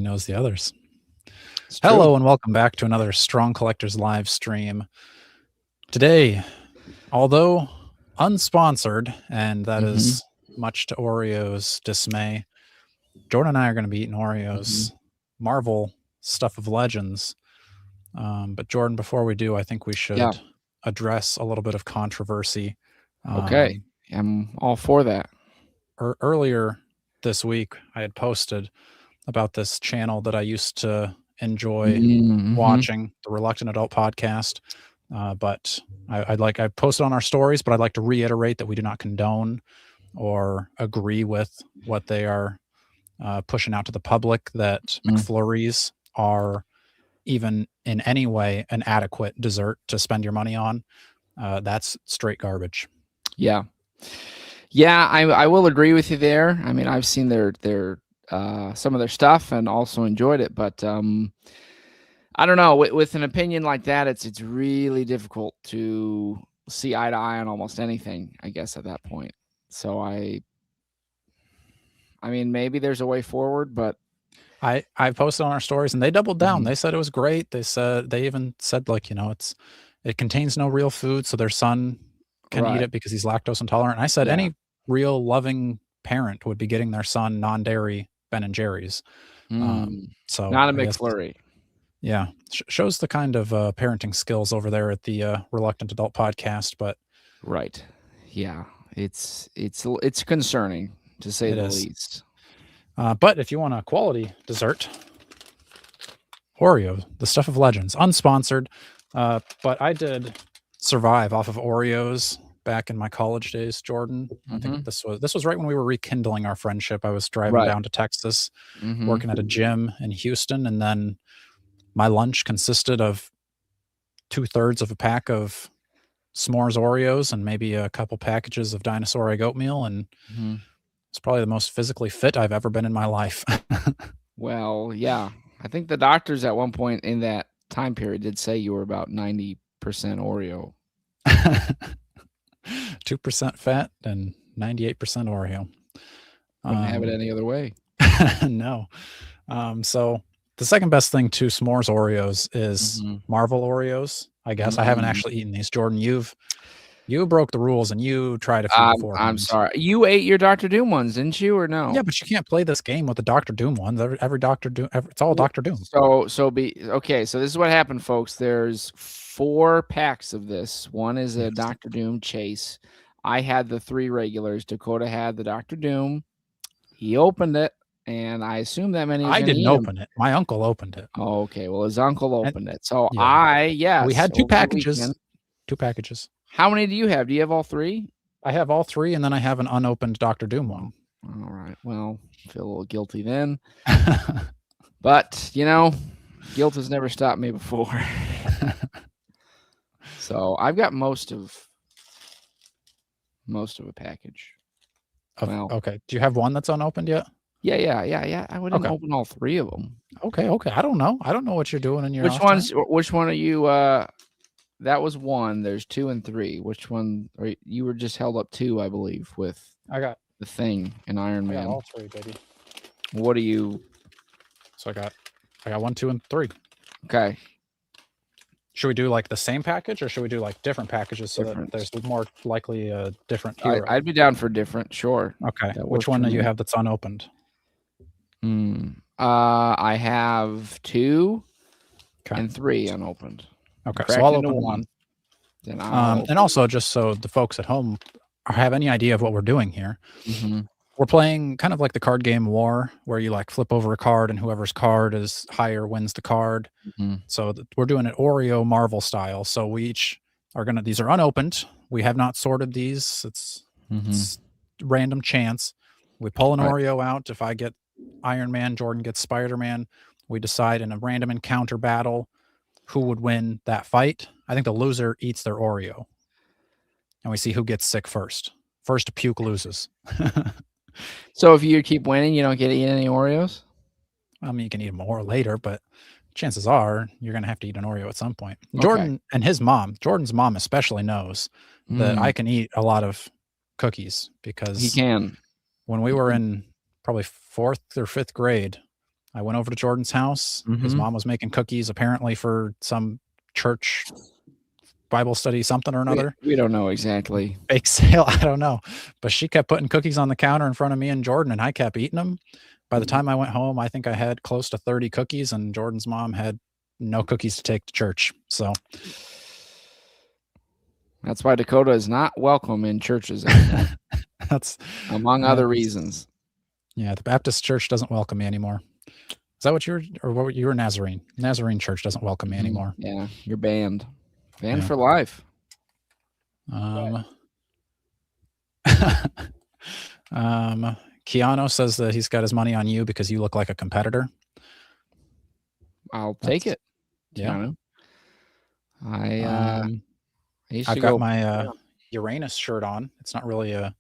knows the others. It's Hello true. and welcome back to another Strong Collectors live stream. Today, although unsponsored, and that is much to Oreo's dismay, Jordan and I are going to be eating Oreo's Marvel Stuff of Legends. But Jordan, before we do, I think we should address a little bit of controversy. Okay. I'm all for that. Earlier this week, I had posted about this channel that I used to enjoy watching, the Reluctant Adult Podcast. But I posted on our stories, but I'd like to reiterate that we do not condone or agree with what they are pushing out to the public, that McFlurries are even in any way an adequate dessert to spend your money on. That's straight garbage. Yeah. I will agree with you there. I mean, I've seen their some of their stuff and also enjoyed it, but I don't know. With an opinion like that, it's really difficult to see eye to eye on almost anything, I guess, at that point. So I mean, maybe there's a way forward, but I posted on our stories and they doubled down. They said it was great. They even said, like, it contains no real food, so their son can eat it because he's lactose intolerant. And I said any real loving parent would be getting their son non-dairy Ben and Jerry's. So not a McFlurry. Yeah, shows the kind of parenting skills over there at the Reluctant Adult Podcast. But it's concerning, to say the least. But if you want a quality dessert, Oreo, the Stuff of Legends, unsponsored. But I did survive off of Oreos back in my college days, Jordan. I think this was right when we were rekindling our friendship. I was driving down to Texas, working at a gym in Houston, and then my lunch consisted of 2/3 of a pack of s'mores Oreos and maybe a couple packages of dinosaur egg oatmeal, and it's probably the most physically fit I've ever been in my life. Well, yeah. I think the doctors at one point in that time period did say you were about 90% Oreo. 2% fat and 98% Oreo. Wouldn't have it any other way. No. So the second best thing to s'mores Oreos is Marvel Oreos, I guess. I haven't actually eaten these. Jordan, you broke the rules and you tried a few before. I'm sorry. You ate your Dr. Doom ones, didn't you, or no? Yeah, but you can't play this game with the Dr. Doom ones. Every Dr. Doom, it's all Dr. Doom. So this is what happened, folks. There's 4 packs of this. One is a Dr. Doom chase. I had the 3 regulars. Dakota had the Dr. Doom. He opened it, and I assume that many. I didn't open it. My uncle opened it. Oh, okay. Well, his uncle opened it. So we had 2 packages. 2 packages. How many do you have? Do you have all 3? I have all 3, and then I have an unopened Dr. Doom one. All right. Well, I feel a little guilty then. But, guilt has never stopped me before. So I've got most of a package. Okay. Do you have one that's unopened yet? Yeah. I wouldn't open all 3 of them. Okay. I don't know. I don't know what you're doing in your Which one are you that was 1. There's 2 and 3. Which one? Or you were just held up 2, I believe, with I got the Thing and Iron Man. I got all 3, baby. What do you? So I got 1, 2, and 3. Okay. Should we do like the same package, or should we do like different packages so that there's more likely a different hero? I'd be down for different, sure. Okay. Which one do you have that's unopened? I have 2 and 3 unopened. Okay, so I'll open one. Then and also, just so the folks at home have any idea of what we're doing here, we're playing kind of like the card game War, where you like flip over a card and whoever's card is higher wins the card. So we're doing it Oreo Marvel style. So we each are these are unopened. We have not sorted these. It's random chance. We pull an Oreo out. If I get Iron Man, Jordan gets Spider-Man. We decide in a random encounter battle who would win that fight. I think the loser eats their Oreo. And we see who gets sick first. First to puke loses. So if you keep winning, you don't get to eat any Oreos? I mean, you can eat more later, but chances are you're going to have to eat an Oreo at some point. Jordan and his mom, Jordan's mom especially, knows that I can eat a lot of cookies because he can. When we were in probably 4th or 5th grade, I went over to Jordan's house. His mom was making cookies, apparently for some church Bible study, something or another. We don't know exactly. Bake sale, I don't know. But she kept putting cookies on the counter in front of me and Jordan, and I kept eating them. By the time I went home, I think I had close to 30 cookies, and Jordan's mom had no cookies to take to church. So that's why Dakota is not welcome in churches anymore. That's among other reasons. Yeah, the Baptist church doesn't welcome me anymore. Is that what you're, or what you were? Nazarene? Nazarene church doesn't welcome me anymore. Yeah, you're banned. Banned for life. Keanu says that he's got his money on you because you look like a competitor. I'll take it. Yeah. Keanu. I've got my Uranus shirt on. It's not really a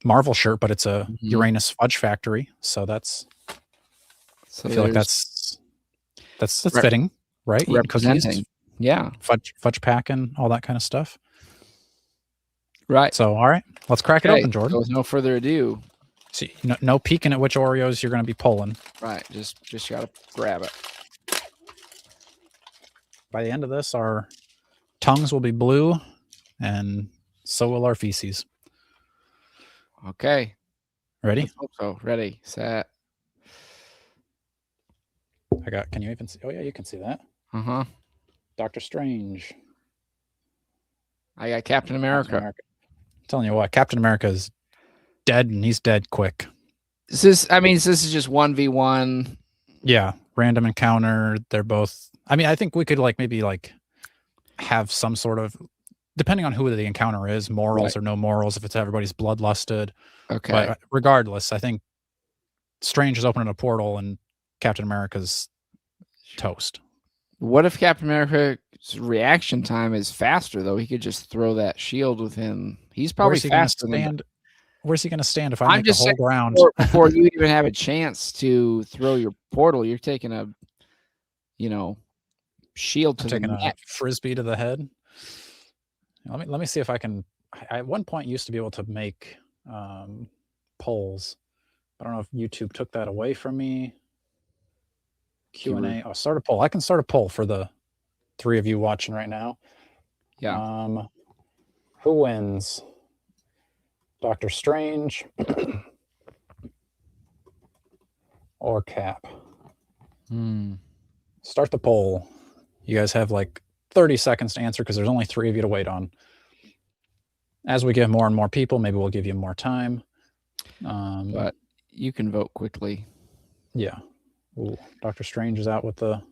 Marvel shirt, but it's a Uranus Fudge Factory. So that's. I feel like that's fitting, right? Representing, yeah, fudge packing, all that kind of stuff. Right. So, all right, let's crack it open, Jordan. So with no further ado. See, no peeking at which Oreos you're going to be pulling. Right. Just got to grab it. By the end of this, our tongues will be blue, and so will our feces. Okay. Ready? Let's hope so. Ready, set. Can you even see? Oh, yeah, you can see that. Doctor Strange. I got Captain America. I'm telling you what, Captain America is dead, and he's dead quick. This is just 1v1. Yeah, random encounter. They're both. I mean, I think we could maybe have some sort of, depending on who the encounter is, morals or no morals. If it's everybody's bloodlusted. Okay. But regardless, I think Strange is opening a portal and Captain America's toast. What if Captain America's reaction time is faster, though? He could just throw that shield within. He's probably faster than. Where's he going to stand if I make the whole ground? Before you even have a chance to throw your portal, you're taking a, shield to the neck. A frisbee to the head. Let me see if I can. I at one point used to be able to make polls. I don't know if YouTube took that away from me. Q&A. Oh, start a poll. I can start a poll for the 3 of you watching right now. Yeah. Who wins? Doctor Strange or Cap? Start the poll. You guys have 30 seconds to answer because there's only 3 of you to wait on. As we get more and more people, maybe we'll give you more time. But you can vote quickly. Yeah. Ooh, Doctor Strange is out with the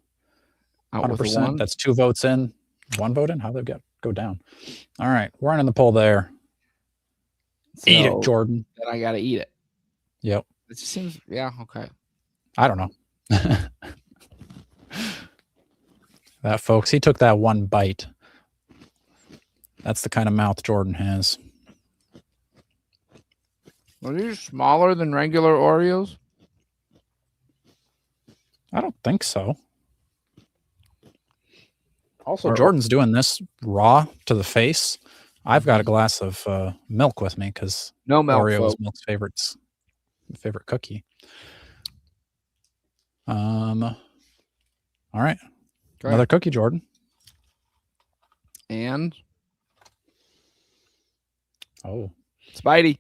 100%. That's 2 votes in. 1 vote in? How'd they go down? All right. We're running the poll there. So, eat it, Jordan. Then I got to eat it. Yep. It just seems, yeah, okay. I don't know. That, folks, he took that 1 bite. That's the kind of mouth Jordan has. Are these smaller than regular Oreos? I don't think so. Also, Jordan's doing this raw to the face. I've got a glass of milk with me because no milk, Oreo is Milk's favorite cookie. All right. Another cookie, Jordan. And Spidey.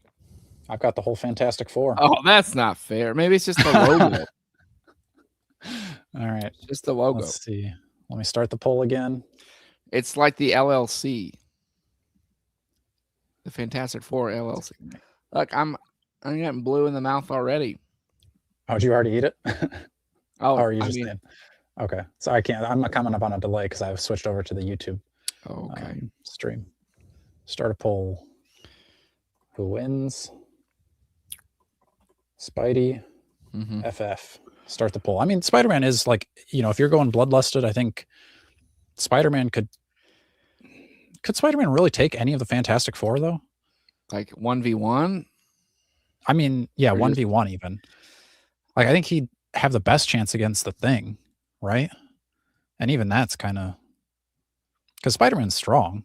I've got the whole Fantastic Four. Oh, that's not fair. Maybe it's just the logo. All right. Just the logo. Let's see. Let me start the poll again. It's like the LLC. The Fantastic Four LLC. Look, I'm getting blue in the mouth already. Oh, did you already eat it? Oh, or are you just in? Okay. So I'm not coming up on a delay because I've switched over to the YouTube stream. Start a poll. Who wins? Spidey. FF. Start the poll. I mean, Spider-Man is if you're going bloodlusted, I think Spider-Man could Spider-Man really take any of the Fantastic Four though? 1v1? I mean, yeah, 1v1 even. I think he'd have the best chance against the Thing, right? And even that's kind of because Spider-Man's strong.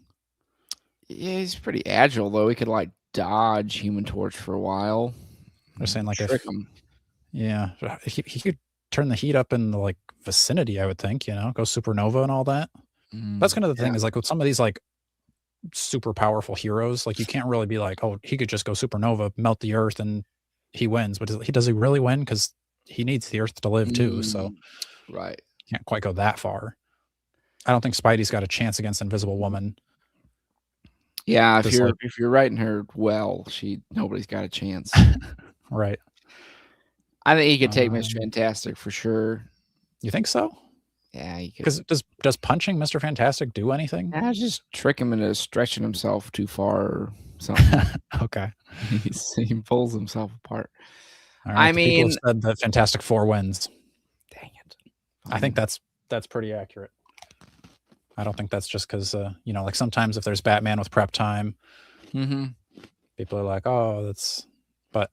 Yeah, he's pretty agile though. He could dodge Human Torch for a while. They're saying Yeah, he could turn the heat up in the like vicinity. I would think, you know, go supernova and all that. That's kind of the Yeah. thing is like with some of these like super powerful heroes, like you can't really be like, oh, he could just go supernova, melt the earth, and he wins. But does he really win? Because he needs the earth to live too. So Right. can't quite go that far. I don't think Spidey's got a chance against Invisible Woman. Yeah, Just like if you're writing her well, nobody's got a chance. right. I think he could take Mr. Fantastic for sure. You think so? Yeah, he could. Because does punching Mr. Fantastic do anything? Yeah, just trick him into stretching himself too far or something. Okay. He pulls himself apart. All right. I The people mean, have said that Fantastic Four wins. dang it. I think that's pretty accurate. I don't think that's just because you know, like sometimes if there's Batman with prep time, people are like, oh, that's. But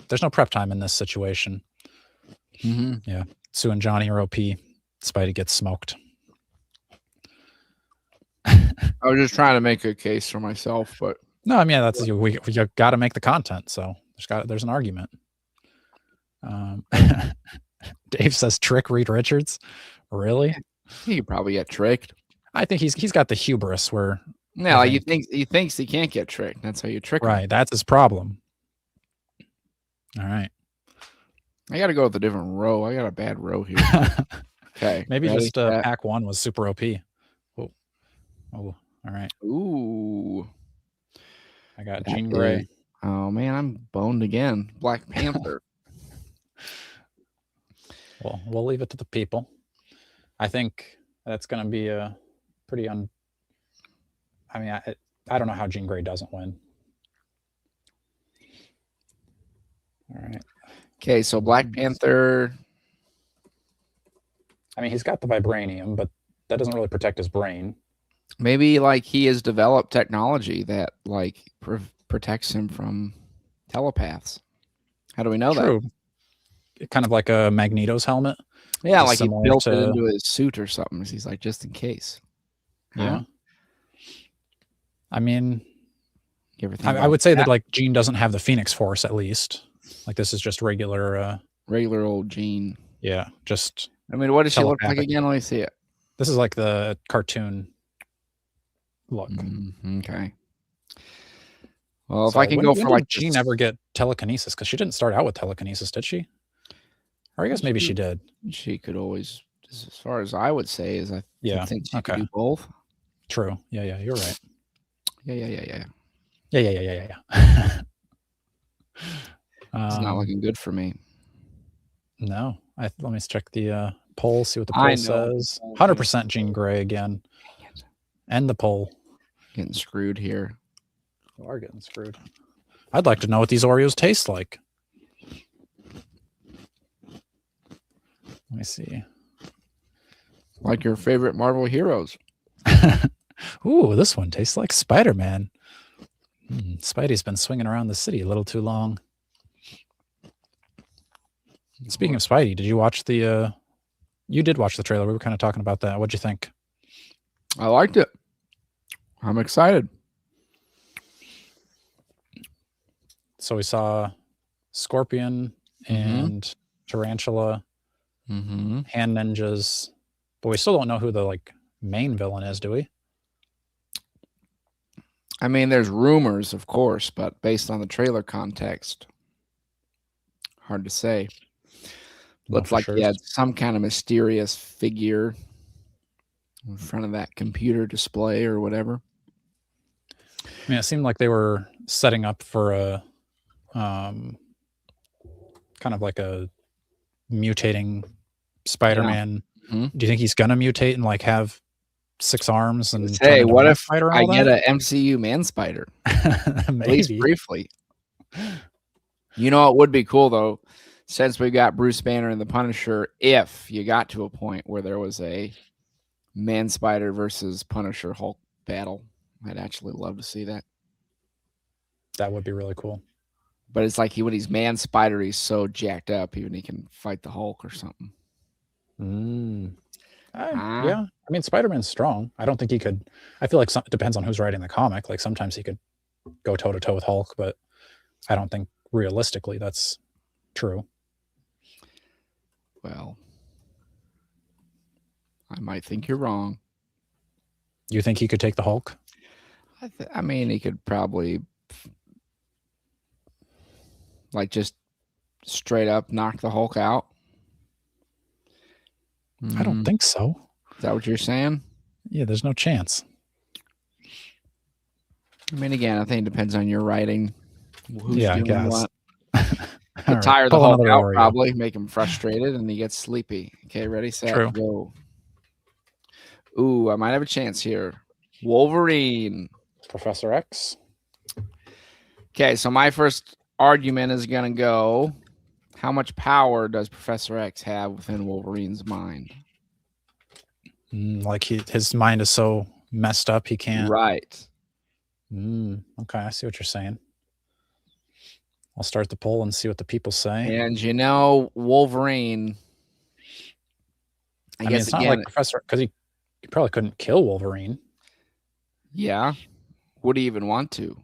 there's no prep time in this situation. Yeah, Sue and Johnny are OP. Spidey gets smoked. I was just trying to make a case for myself, but no, I mean that's we got to make the content, so there's an argument. Dave says trick Reed Richards. Really? He could probably get tricked. I think he's got the hubris where he thinks he can't get tricked. That's how you trick him. Right, that's his problem. All right. I got to go with a different row. I got a bad row here. Okay. Maybe just pack 1 was super OP. Oh, all right. Ooh. I got Jean Grey. Oh man, I'm boned again. Black Panther. Well, we'll leave it to the people. I think that's going to be a pretty I mean, I don't know how Jean Grey doesn't win. All right. Okay, so Black Panther. I mean, he's got the vibranium, but that doesn't really protect his brain. Maybe like he has developed technology that like protects him from telepaths. How do we know that? Kind of like a Magneto's helmet. Yeah, like he built it into his suit or something. He's like, just in case. Yeah. I mean, I would say that like Jean doesn't have the Phoenix Force, at least. Like this is just regular old Jean. Yeah, just. I mean, what does she look like again? Let me see it. This is like the cartoon look. Okay. Well, if I can go for like Jean ever get telekinesis? Because she didn't start out with telekinesis, did she? Or I guess maybe she did. She could always, as far as I would say, is I think she could do both. True. Yeah, you're right. Yeah. It's not looking good for me. No. Let me check the poll, see what the poll says. 100% Jean Grey again. And the poll. Getting screwed here. You are getting screwed. I'd like to know what these Oreos taste like. Let me see. Like your favorite Marvel heroes. Ooh, this one tastes like Spider-Man. Spidey's been swinging around the city a little too long. Speaking of Spidey, did you watch the you did watch the trailer. We were kind of talking about that. What'd you think? I liked it. I'm excited. So we saw Scorpion and Tarantula, hand ninjas, but we still don't know who the like main villain is, do we? I mean, there's rumors, of course, but based on the trailer context, hard to say. Looks like he had some kind of mysterious figure in front of that computer display or whatever. I mean, it seemed like they were setting up for a kind of like a mutating Spider-Man. Do you think he's gonna mutate and like have 6 arms and hey, what if I get an MCU Man Spider? At least briefly. You know, it would be cool though, since we got Bruce Banner and the Punisher. If you got to a point where there was a Man Spider versus Punisher Hulk battle, I'd actually love to see that. That would be really cool. But it's like when he's Man Spider, he's so jacked up, even he can fight the Hulk or something. Yeah, I mean, Spider-Man's strong. I don't think he could. I feel like it depends on who's writing the comic. Like sometimes he could go toe to toe with Hulk, but I don't think realistically that's true. Well, I might think you're wrong. You think he could take the Hulk? I mean, he could probably like just straight up knock the Hulk out. I don't think so. Is that what you're saying? Yeah, there's no chance. I mean, again, I think it depends on your writing. Who's Yeah, I doing guess. what. All Tire right, the pull Hulk another out, Oreo. probably make him frustrated, and he gets sleepy. Okay, ready, set, True. go. Ooh, I might have a chance here. Wolverine. Professor X. Okay, so my first argument is going to go, how much power does Professor X have within Wolverine's mind? Like his mind is so messed up he can't. Right. Okay, I see what you're saying. I'll start the poll and see what the people say. And you know, Wolverine. I mean, it's not like Professor, because he probably couldn't kill Wolverine. Yeah. Would he even want to?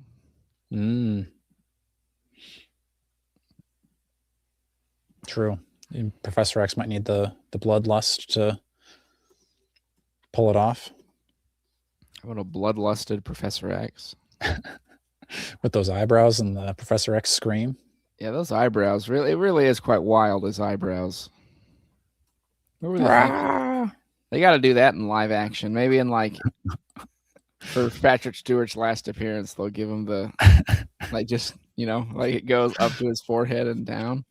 True. And Professor X might need the bloodlust to pull it off. How about a bloodlusted Professor X? With those eyebrows and the Professor X scream. Yeah, those eyebrows, it really is quite wild, his eyebrows. What were they thinking? They got to do that in live action. Maybe in like, for Patrick Stewart's last appearance, they'll give him the, like just, you know, like it goes up to his forehead and down.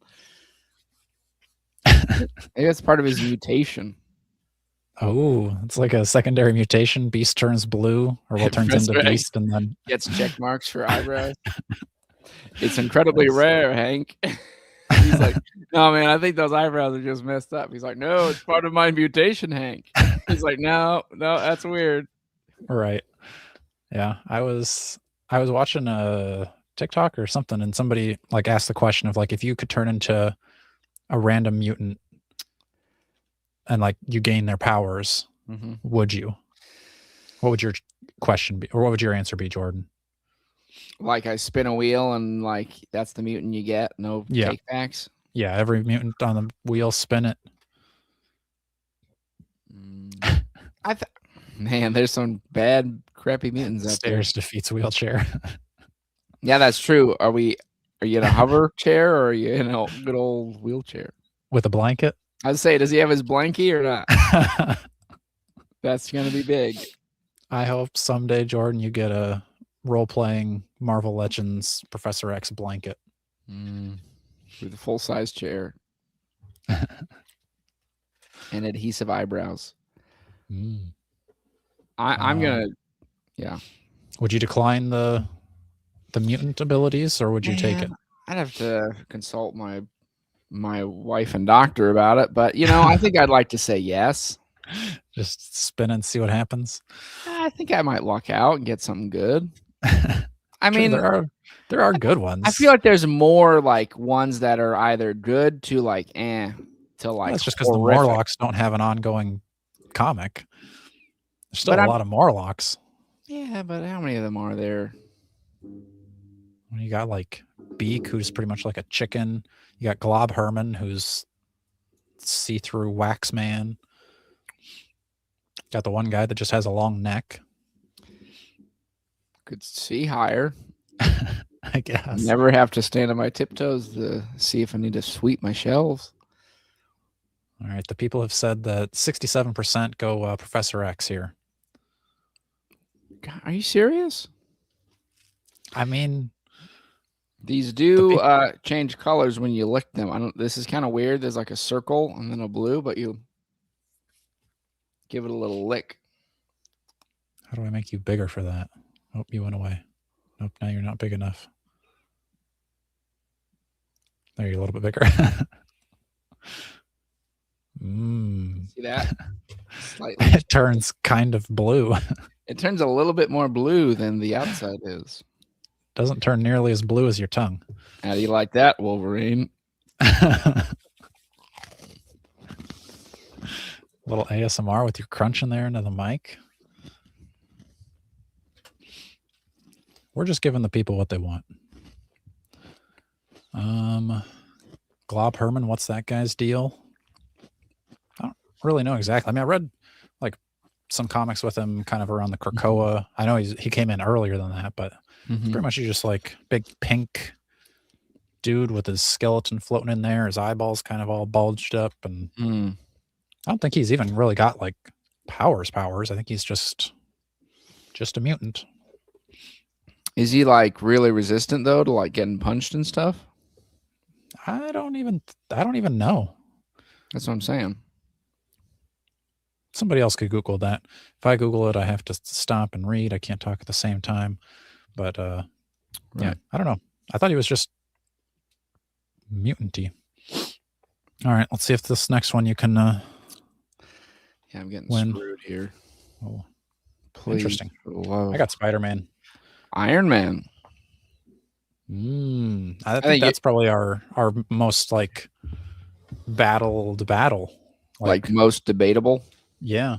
Maybe that's part of his mutation. Oh, it's like a secondary mutation. Beast turns blue, or what turns into Beast, and then gets check marks for eyebrows. It's incredibly rare, Hank. He's like, no, man, I think those eyebrows are just messed up. He's like, no, it's part of my mutation, Hank. He's like, no, that's weird. Right. Yeah, I was watching a TikTok or something, and somebody like asked the question of like, if you could turn into a random mutant and like you gain their powers, would you? What would your question be, or what would your answer be, Jordan? Like I spin a wheel and like that's the mutant you get, no take backs. Yeah, every mutant on the wheel, spin it. Man, there's some bad, crappy mutants out there. Stairs defeats wheelchair. Yeah, that's true. Are you in a hover chair or are you in a good old wheelchair? With a blanket? I'd say, does he have his blankie or not? That's going to be big. I hope someday, Jordan, you get a role-playing Marvel Legends Professor X blanket. With a full-size chair. And adhesive eyebrows. I'm going to, yeah. Would you decline the mutant abilities, or would you take it? I'd have to consult my wife and doctor about it, but you know, I think I'd like to say yes. Just spin and see what happens. I think I might luck out and get something good. I mean, there are good ones. I feel like there's more like ones that are either good to like to like. That's just because the Morlocks don't have an ongoing comic. There's still a lot of Morlocks. Yeah, but how many of them are there? You got like Beak, who's pretty much like a chicken. You got Glob Herman, who's see-through wax man. Got the one guy that just has a long neck. Could see higher. I guess. Never have to stand on my tiptoes to see if I need to sweep my shelves. All right. The people have said that 67% go Professor X here. God, are you serious? I mean, these do change colors when you lick them. This is kind of weird. There's like a circle and then a blue, but you give it a little lick. How do I make you bigger for that? Oh, you went away. Nope, now you're not big enough. There, you're a little bit bigger. See that? Slightly. It turns kind of blue. It turns a little bit more blue than the outside is. Doesn't turn nearly as blue as your tongue. How do you like that, Wolverine? Little ASMR with your crunching there into the mic. We're just giving the people what they want. Glob Herman, what's that guy's deal? really know exactly. I mean, I read like some comics with him kind of around the Krakoa. I know he came in earlier than that, but it's pretty much just like big pink dude with his skeleton floating in there, his eyeballs kind of all bulged up, and I don't think he's even really got like powers. I think he's just a mutant. Is he like really resistant though to like getting punched and stuff? I don't even know. That's what I'm saying. Somebody else could Google that. If I Google it, I have to stop and read. I can't talk at the same time. But yeah, I don't know. I thought he was just mutanty. All right, let's see if this next one you can yeah, I'm getting screwed here. Oh, please. Interesting. I got Spider-Man. Iron Man. I think that's probably our most like battled battle. Like most debatable. Yeah.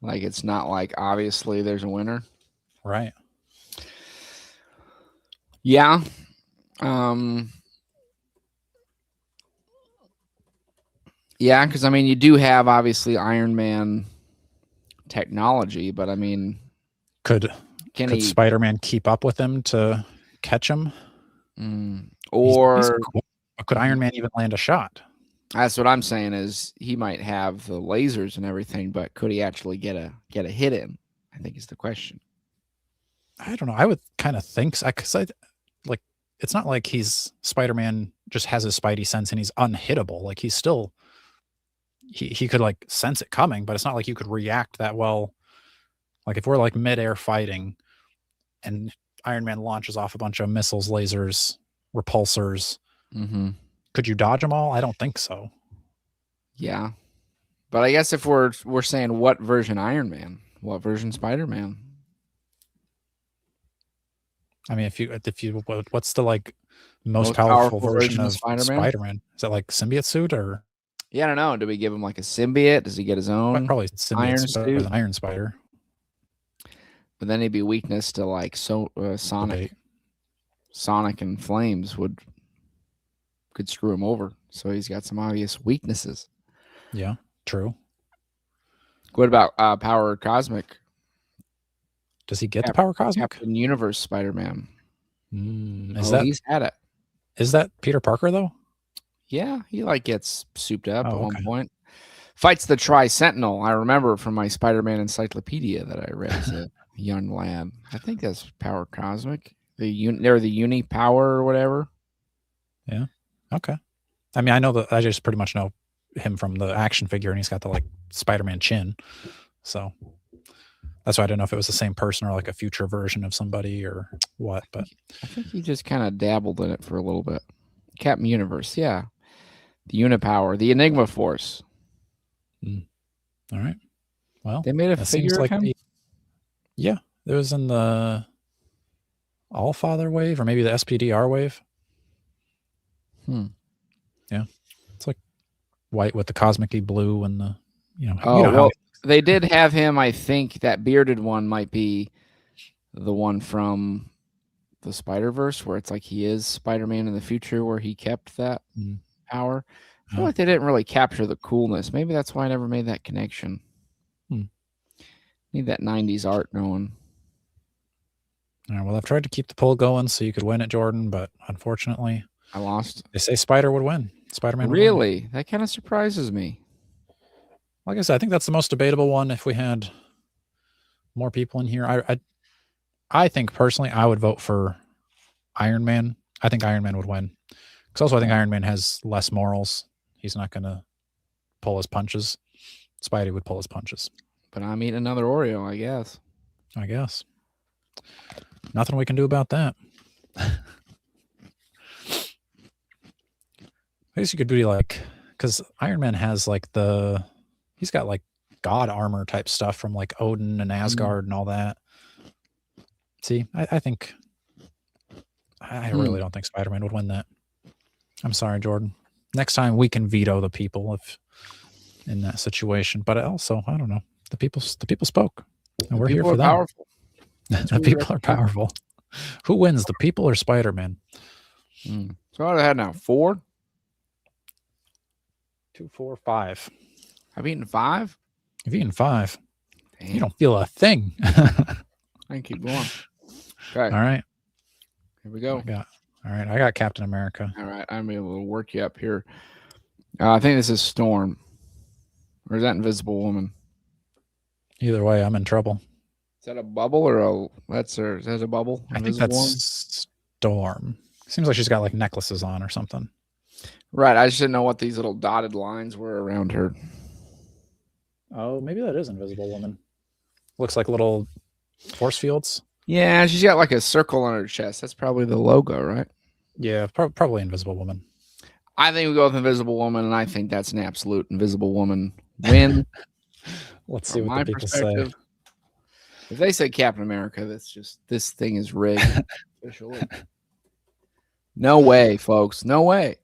Like it's not like obviously there's a winner. Right. Yeah. Yeah, because I mean you do have obviously Iron Man technology, but I mean could Spider-Man keep up with him to catch him? Or could Iron Man even land a shot? That's what I'm saying is he might have the lasers and everything, but could he actually get a hit in? I think is the question. I don't know. I would kind of think so, because like it's not like he's Spider-Man just has his spidey sense and he's unhittable. Like he's still he could like sense it coming, but it's not like you could react that well. Like if we're like mid-air fighting and Iron Man launches off a bunch of missiles, lasers, repulsors, could you dodge them all? I don't think so. Yeah, but I guess if we're saying what version Iron Man, what version Spider-Man? I mean, if you what's the like most powerful version of Spider-Man? Is it like symbiote suit or? Yeah, I don't know. Do we give him like a symbiote? Does he get his own? Probably symbiote suit than Iron Spider. But then he'd be weakness to like Sonic. Sonic and Flames could screw him over. So he's got some obvious weaknesses. Yeah, true. What about Power Cosmic? Does he get the Power Cosmic? Captain Universe Spider-Man. He's had it. Is that Peter Parker though? Yeah, he like gets souped up at one point. Fights the Tri-Sentinel. I remember from my Spider-Man encyclopedia that I read as a young lad. I think that's Power Cosmic. They're the Uni Power or whatever. Yeah. Okay. I mean, I know that I just pretty much know him from the action figure, and he's got the like Spider-Man chin. So that's why I didn't know if it was the same person or like a future version of somebody or what. But I think he just kind of dabbled in it for a little bit. Captain Universe, yeah. The Unipower, the Enigma Force. All right. Well, they made a figure of him. Yeah, it was in the All-Father wave or maybe the SPDR wave. Yeah, it's like white with the cosmic-y blue and the well, they did have him. I think that bearded one might be the one from the Spider-Verse where it's like he is Spider-Man in the future where he kept that power. I feel like they didn't really capture the coolness. Maybe that's why I never made that connection. Need that 90s art going. All right, well, I've tried to keep the poll going so you could win it, Jordan, but unfortunately, I lost. They say Spider would win. Spider-Man would win. That kind of surprises me. Like I said, I think that's the most debatable one. If we had more people in here, I think personally, I would vote for Iron Man. I think Iron Man would win. Because also I think Iron Man has less morals. He's not going to pull his punches. Spidey would pull his punches. But I'm eating another Oreo, I guess. Nothing we can do about that. I guess you could be like, because Iron Man has like he's got like god armor type stuff from like Odin and Asgard and all that. See, I think, I really don't think Spider-Man would win that. I'm sorry, Jordan. Next time we can veto the people if in that situation. But also, I don't know. The people spoke, and we're here for them. The people are powerful. Who wins, the people or Spider-Man? So what do I have now? 4? 2, 4, 5. I've eaten 5. You've eaten 5. Damn. You don't feel a thing. I can keep going. Okay. All right. Here we go. All right. I got Captain America. All right. I'm able to work you up here. I think this is Storm. Or is that Invisible Woman? Either way, I'm in trouble. Is that a bubble or is that a bubble? I think that's Storm. Seems like she's got like necklaces on or something. Right. I just didn't know what these little dotted lines were around her. Oh, maybe that is Invisible Woman. Looks like little force fields. Yeah, she's got like a circle on her chest. That's probably the logo, right? Yeah, probably Invisible Woman. I think we go with Invisible Woman, and I think that's an absolute Invisible Woman win. Let's see what the people say. If they say Captain America, this thing is rigged. Officially. No way, folks. No way.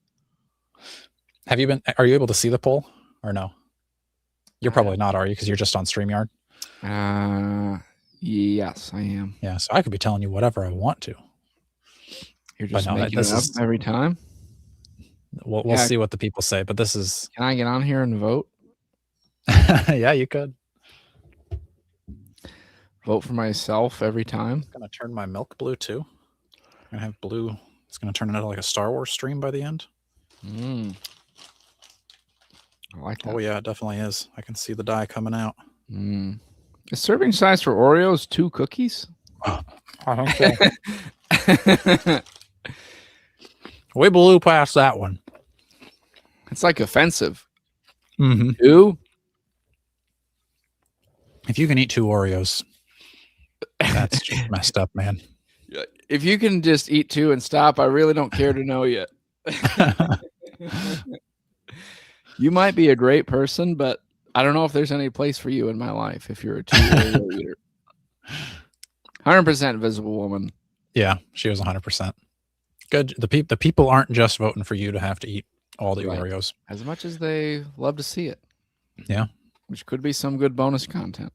Are you able to see the poll or no? You're probably not, are you? Because you're just on StreamYard. Yes, I am. Yeah, so I could be telling you whatever I want to. You're just making it up every time? We'll see what the people say, but this is... Can I get on here and vote? Yeah, you could. Vote for myself every time? I'm going to turn my milk blue, too. I'm going to have blue. It's going to turn into like a Star Wars stream by the end. I like that. Oh, yeah, it definitely is. I can see the dye coming out. The serving size for Oreos, 2 cookies? I think so. We blew past that one. It's like offensive. 2? If you can eat 2 Oreos, that's just messed up, man. If you can just eat 2 and stop, I really don't care to know yet. You might be a great person, but I don't know if there's any place for you in my life if you're a 2 Oreo eater. 100% Invisible Woman. Yeah, she was 100%. Good. The people aren't just voting for you to have to eat all the Oreos. As much as they love to see it. Yeah. Which could be some good bonus content.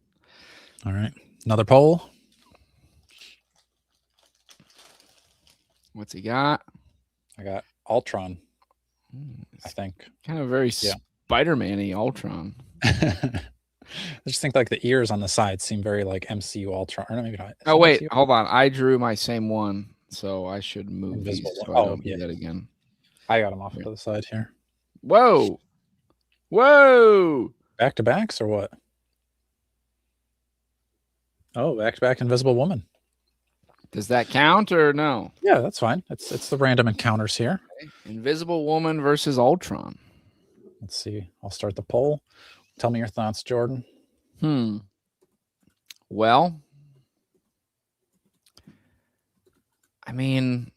All right. Another poll. What's he got? I got Ultron. I think. Kind of very Spider-Man-y Ultron. I just think like the ears on the side seem very like MCU Ultron. Or maybe not. Oh, wait. MCU? Hold on. I drew my same one, so I should move Invisible these so I don't do that again. I got them off to the side here. Whoa. Whoa. Back-to-backs or what? Oh, back-to-back Invisible Woman. Does that count or no? Yeah, that's fine. It's the random encounters here. Okay. Invisible Woman versus Ultron. Let's see. I'll start the poll. Tell me your thoughts, Jordan. Well, I mean,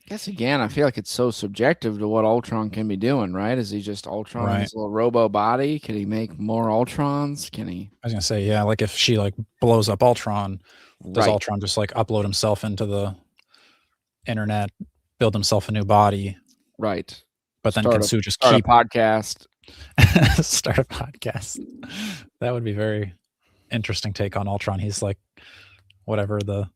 I guess again, I feel like it's so subjective to what Ultron can be doing, right? Is he just Ultron in his little robo body? Can he make more Ultrons? Can he? I was gonna say, yeah, like if she like blows up Ultron, does Ultron just like upload himself into the internet, build himself a new body? Right. But then can Sue just keep a podcast? Start a podcast. That would be very interesting take on Ultron. He's like whatever the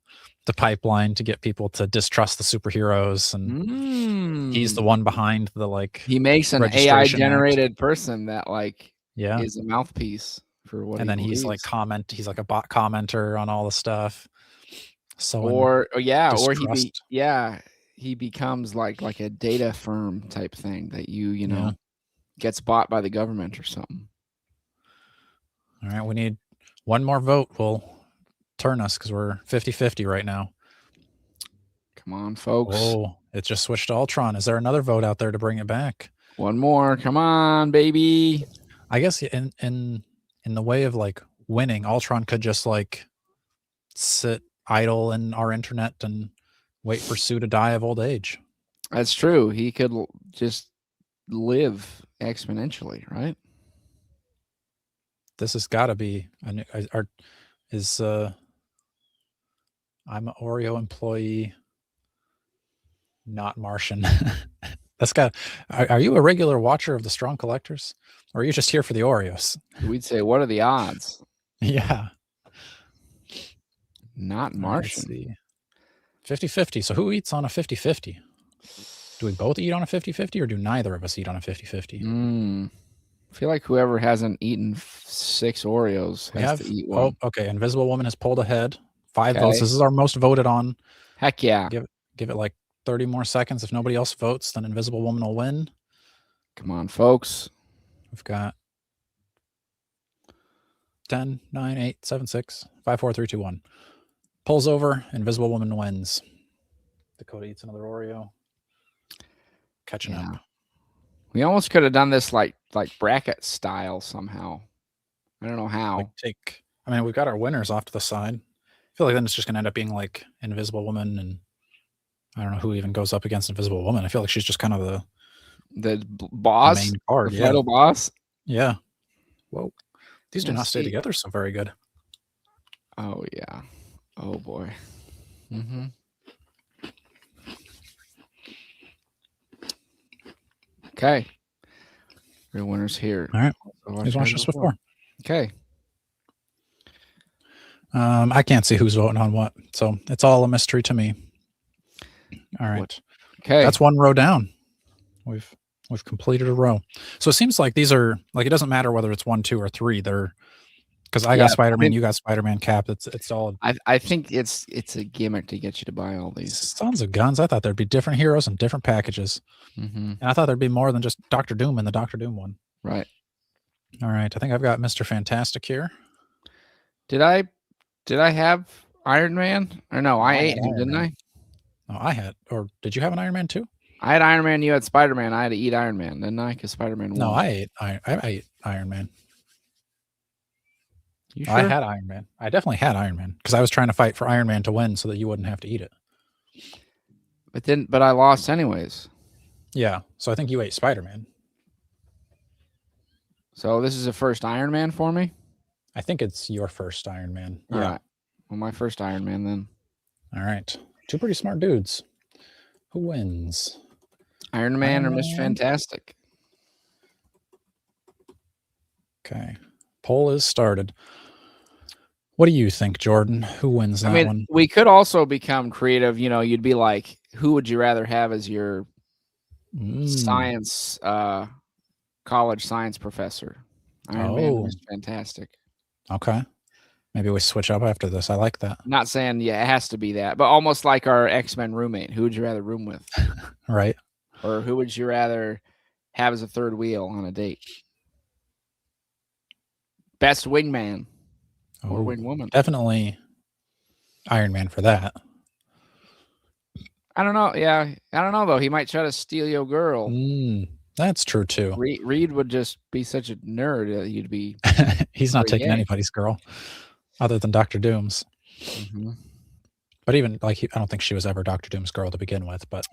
pipeline to get people to distrust the superheroes, and he's the one behind the like. He makes an AI generated person that like is a mouthpiece for what. And then he's like he's like a bot commenter on all the stuff. So he becomes like a data firm type thing that you know gets bought by the government or something. All right, we need one more vote. We'll turn us because we're 50-50 right now. Come on, folks. Oh, it just switched to Ultron. Is there another vote out there to bring it back? One more. Come on, baby. I guess in the way of like winning, Ultron could just like sit idle in our internet and wait for Sue to die of old age. That's true. He could just live exponentially, right? This has got to be I'm an Oreo employee, not Martian. That's got. Are you a regular watcher of the Strong Collectors, or are you just here for the Oreos? We'd say, what are the odds? Yeah. Not Martian. 50-50. So who eats on a 50-50? Do we both eat on a 50-50, or do neither of us eat on a 50-50? I feel like whoever hasn't eaten 6 Oreos has to eat one. Oh, okay. Invisible Woman has pulled ahead. 5 Okay. votes. This is our most voted on. Heck yeah. Give it like 30 more seconds. If nobody else votes, then Invisible Woman will win. Come on, folks. We've got 10, 9, 8, 7, 6, 5, 4, 3, 2, 1. Pulls over. Invisible Woman wins. Dakota eats another Oreo. Catching up. We almost could have done this like bracket style somehow. I don't know how. We've got our winners off to the side. I feel like then it's just going to end up being like Invisible Woman, and I don't know who even goes up against Invisible Woman. I feel like she's just kind of the boss, the main card, the final boss. Yeah. Whoa. These do not stay together so very good. Oh, yeah. Oh, boy. Mm-hmm. Okay. Real winners here. All right. He's watched this before. Okay. I can't see who's voting on what, so it's all a mystery to me. All right. Okay. That's one row down. We've completed a row. So it seems like these are like, it doesn't matter whether it's 1, 2, or 3. They're because I got Spider-Man, you got Spider-Man, Cap. It's all. I think it's a gimmick to get you to buy all these. Sons of guns. I thought there'd be different heroes and different packages. Mm-hmm. And I thought there'd be more than just Doctor Doom in the Doctor Doom one. Right. All right. I think I've got Mr. Fantastic here. Did I have Iron Man? Or no, I ate him, didn't I? No, I had. Or did you have an Iron Man too? I had Iron Man. You had Spider-Man. I had to eat Iron Man, didn't I? Because Spider-Man won. No, I ate Iron Man. You sure? I had Iron Man. I definitely had Iron Man because I was trying to fight for Iron Man to win so that you wouldn't have to eat it. But I lost anyways. Yeah. So I think you ate Spider-Man. So this is the first Iron Man for me? I think it's your first Iron Man. All right. Well, my first Iron Man then. All right. 2 pretty smart dudes. Who wins? Iron Man or Mr. Fantastic? Okay. Poll is started. What do you think, Jordan? Who wins that one? We could also become creative. You know, you'd be like, who would you rather have as your science, college science professor? Iron Man or Mr. Fantastic. Okay. Maybe we switch up after this. I like that. Not saying, it has to be that, but almost like our X-Men roommate. Who would you rather room with? Right. Or who would you rather have as a third wheel on a date? Best wingman or wingwoman? Definitely Iron Man for that. I don't know. Yeah. I don't know, though. He might try to steal your girl. That's true, too. Reed would just be such a nerd that you'd be... He's not taking anybody's girl other than Dr. Doom's. Mm-hmm. But even, I don't think she was ever Dr. Doom's girl to begin with, but...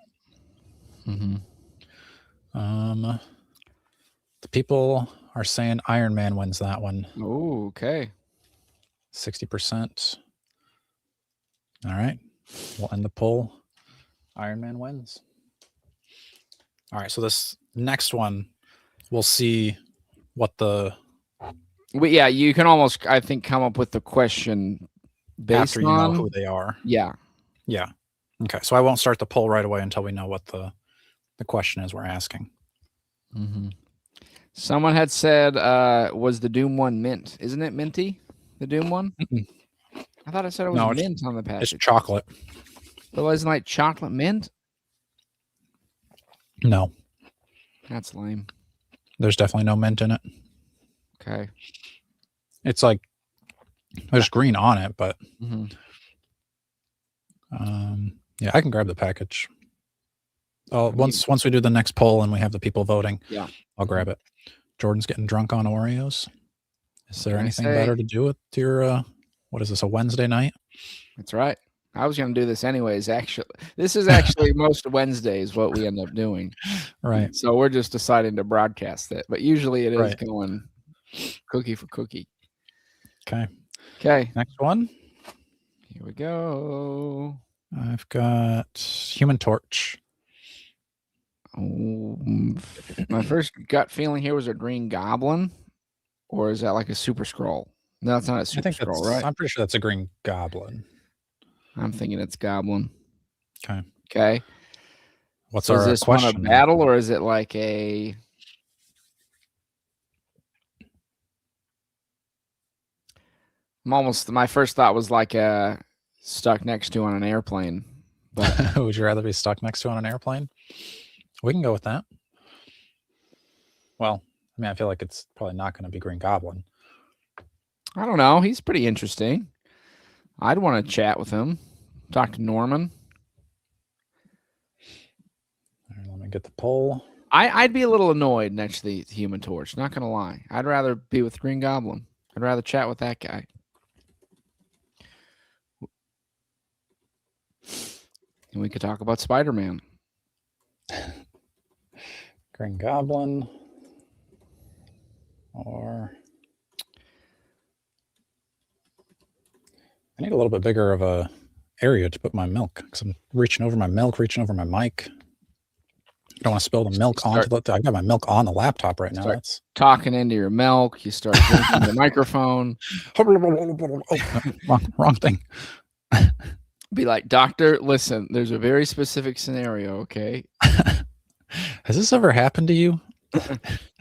The people are saying Iron Man wins that one. Oh, okay. 60%. All right. We'll end the poll. Iron Man wins. All right. So this next one, we'll see what the... you can almost, I think, come up with the question based after you know who they are. Yeah. Yeah. Okay. So I won't start the poll right away until we know what the question is we're asking. Mm-hmm. Someone had said, was the Doom one mint? Isn't it minty? The Doom one? I thought it said it was mint on the package. It's chocolate. But wasn't like chocolate mint? No. That's lame. There's definitely no mint in it. Okay. It's like there's green on it, but yeah, I can grab the package. Once we do the next poll and we have the people voting, I'll grab it. Jordan's getting drunk on Oreos. Is there anything better to do with your what is this, a Wednesday night? That's right. I was going to do this anyways. Actually, this is actually most Wednesdays what we end up doing. Right. So we're just deciding to broadcast it, but usually it is going cookie for cookie. Okay. Okay. Next one. Here we go. I've got Human Torch. My first gut feeling here was a Green Goblin, or is that like a Super Skrull? No, that's not a Super Skrull, right? I'm pretty sure that's a Green Goblin. I'm thinking it's Goblin. Okay. Okay. What's our question? Is this one a battle, or is it like a My first thought was like stuck next to on an airplane. But would you rather be stuck next to on an airplane? We can go with that. Well, I mean, I feel like it's probably not going to be Green Goblin. I don't know. He's pretty interesting. I'd want to chat with him, talk to Norman. All right, let me get the poll. I'd be a little annoyed next to the Human Torch. Not gonna lie. I'd rather be with Green Goblin. I'd rather chat with that guy. And we could talk about Spider-Man. Green Goblin. Or I need a little bit bigger of a area to put my milk because I'm reaching over my milk, reaching over my mic. I don't want to spill the milk onto the. I got my milk on the laptop right now. That's talking into your milk. You start drinking the microphone. Oh, wrong thing. Be like, doctor, listen, there's a very specific scenario, okay? Has this ever happened to you?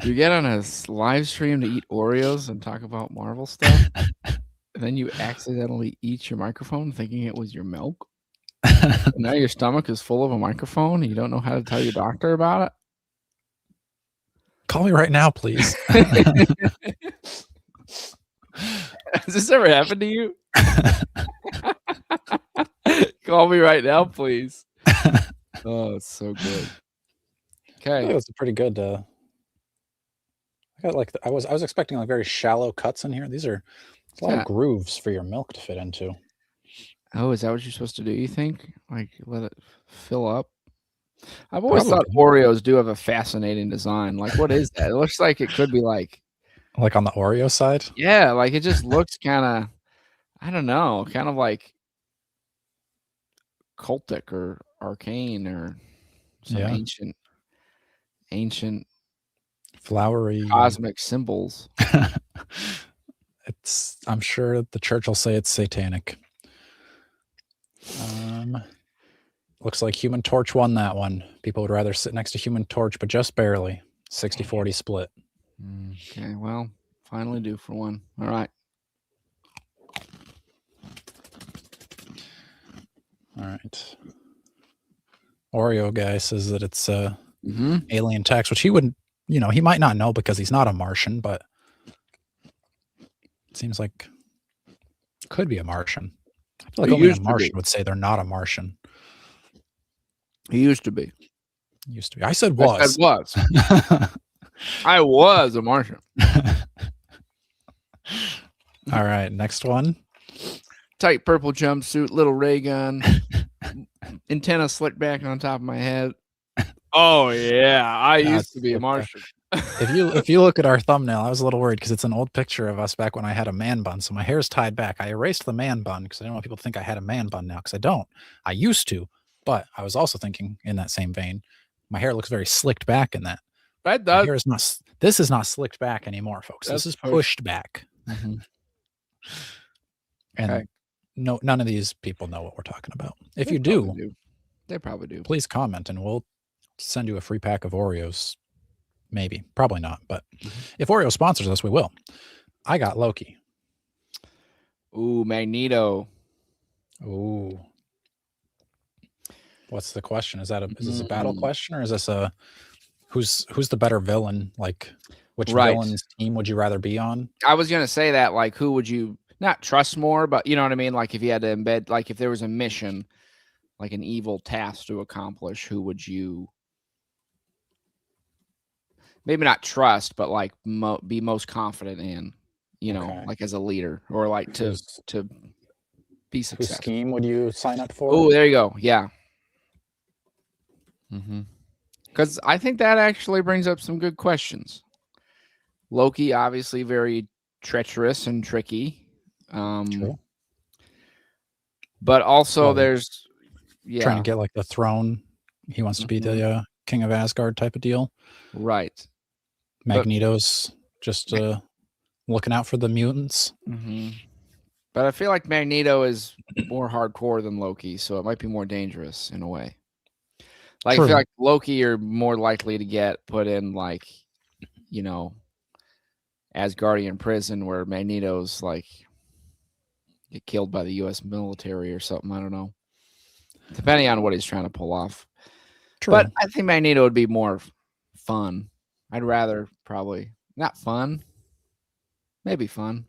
You get on a live stream to eat Oreos and talk about Marvel stuff, and then you accidentally eat your microphone thinking it was your milk? Now your stomach is full of a microphone and you don't know how to tell your doctor about it? Call me right now, please. Has this ever happened to you? Call me right now, please. Oh, it's so good. Okay. That was a pretty good. I got like I was expecting like very shallow cuts in here. These are a lot of grooves for your milk to fit into. Oh, is that what you're supposed to do, you think? Like, let it fill up? I've always thought Oreos do have a fascinating design. Like, what is that? It looks like it could be like on the Oreo side? Yeah, like it just looks kind of, I don't know, kind of like cultic or arcane or some ancient flowery cosmic symbols. I'm sure the church will say it's satanic. Looks like Human Torch won that one. People would rather sit next to Human Torch, but just barely. 60-40 split. Okay, well, finally due for one. All right. All right. Oreo guy says that it's alien text, which he wouldn't, he might not know because he's not a Martian, but it seems like it could be a Martian. I feel like only a Martian would say they're not a Martian. He used to be. Used to be. I said was. I said was. I was a Martian. All right, next one. Tight purple jumpsuit, little ray gun, antenna slicked back on top of my head. Oh yeah, I used to be a Martian. If you look at our thumbnail, I was a little worried because it's an old picture of us back when I had a man bun. So my hair's tied back. I erased the man bun because I don't want people to think I had a man bun now because I don't. I used to, but I was also thinking in that same vein, my hair looks very slicked back in that. That does. This is not slicked back anymore, folks. This is pushed back. Mm-hmm. And none of these people know what we're talking about. If you do, they probably do. Please comment and we'll send you a free pack of Oreos. Maybe, probably not, but if Oreo sponsors us, we will. I got Loki. Ooh, Magneto. Ooh. What's the question? Is this a battle question, or is this a who's the better villain? Like, which villain's team would you rather be on? I was gonna say that, like, who would you not trust more, but you know what I mean? Like, if you had to embed, like, if there was a mission, like an evil task to accomplish, who would you maybe not trust, but like be most confident in, like as a leader, or like to be successful? Whose scheme would you sign up for? Oh, there you go. Yeah. Because I think that actually brings up some good questions. Loki, obviously very treacherous and tricky. True. But also there's trying to get like the throne. He wants to be the king of Asgard type of deal. Right. Magneto's just looking out for the mutants. But I feel like Magneto is more hardcore than Loki, so it might be more dangerous in a way. Like, I feel like Loki, you're more likely to get put in, like, Asgardian prison, where Magneto's like get killed by the U.S. military or something. I don't know. Depending on what he's trying to pull off. True. But I think Magneto would be more fun. I'd rather probably not fun. Maybe fun.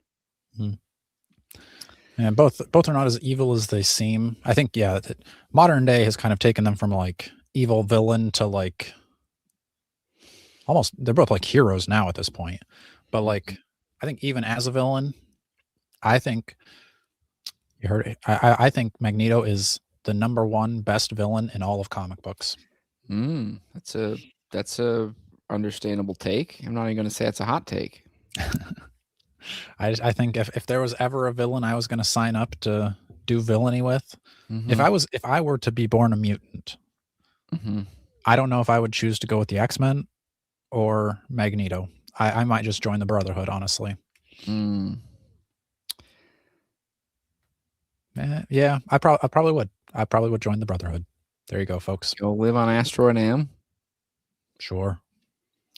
And both are not as evil as they seem. I think, yeah, modern day has kind of taken them from like evil villain to like almost, they're both like heroes now at this point. But like, I think even as a villain, I think you heard it. I think Magneto is the #1 best villain in all of comic books. That's a understandable take. I'm not even going to say it's a hot take. I think if there was ever a villain I was going to sign up to do villainy with, if I were to be born a mutant, I don't know if I would choose to go with the X-Men or Magneto. I might just join the Brotherhood, honestly. Yeah, I probably would. I probably would join the Brotherhood. There you go, folks. Go live on Asteroid M? Sure.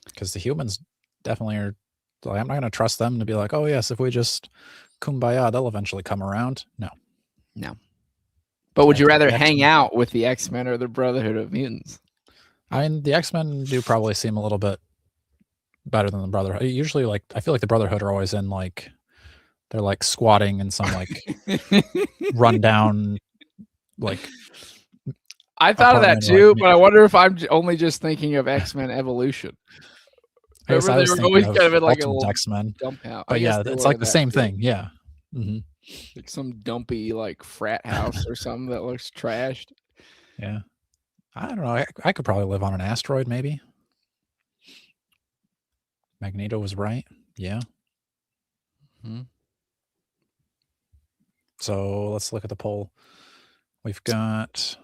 Because the humans definitely are, like, I'm not going to trust them to be like, oh, yes, if we just kumbaya, they'll eventually come around. No. But would you rather hang out with the X-Men or the Brotherhood of Mutants? I mean, the X-Men do probably seem a little bit better than the Brotherhood. Usually, like, I feel like the Brotherhood are always in, like, they're, like, squatting in some, like, rundown, like... I thought of that too, but I wonder if I'm only just thinking of X-Men Evolution. I guess I was thinking of kind of like Ultimate X-Men. Dump out. But yeah, it's like the same thing. Yeah. Like some dumpy like frat house or something that looks trashed. Yeah. I don't know. I could probably live on an asteroid, maybe. Magneto was right. Yeah. So let's look at the poll. We've got,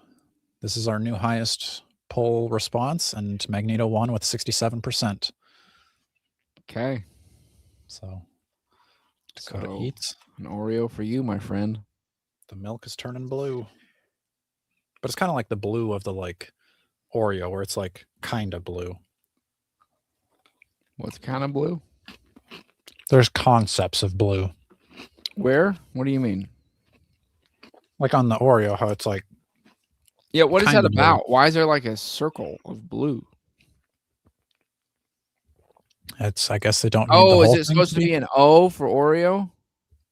this is our new highest poll response, and Magneto won with 67%. Okay. So Dakota eats. An Oreo for you, my friend. The milk is turning blue. But it's kind of like the blue of the like Oreo, where it's like kind of blue. What's kind of blue? There's concepts of blue. Where? What do you mean? Like on the Oreo, how it's like... Yeah, what is that about? Blue. Why is there like a circle of blue? It's, I guess they don't. Oh, is it supposed to be an O for Oreo?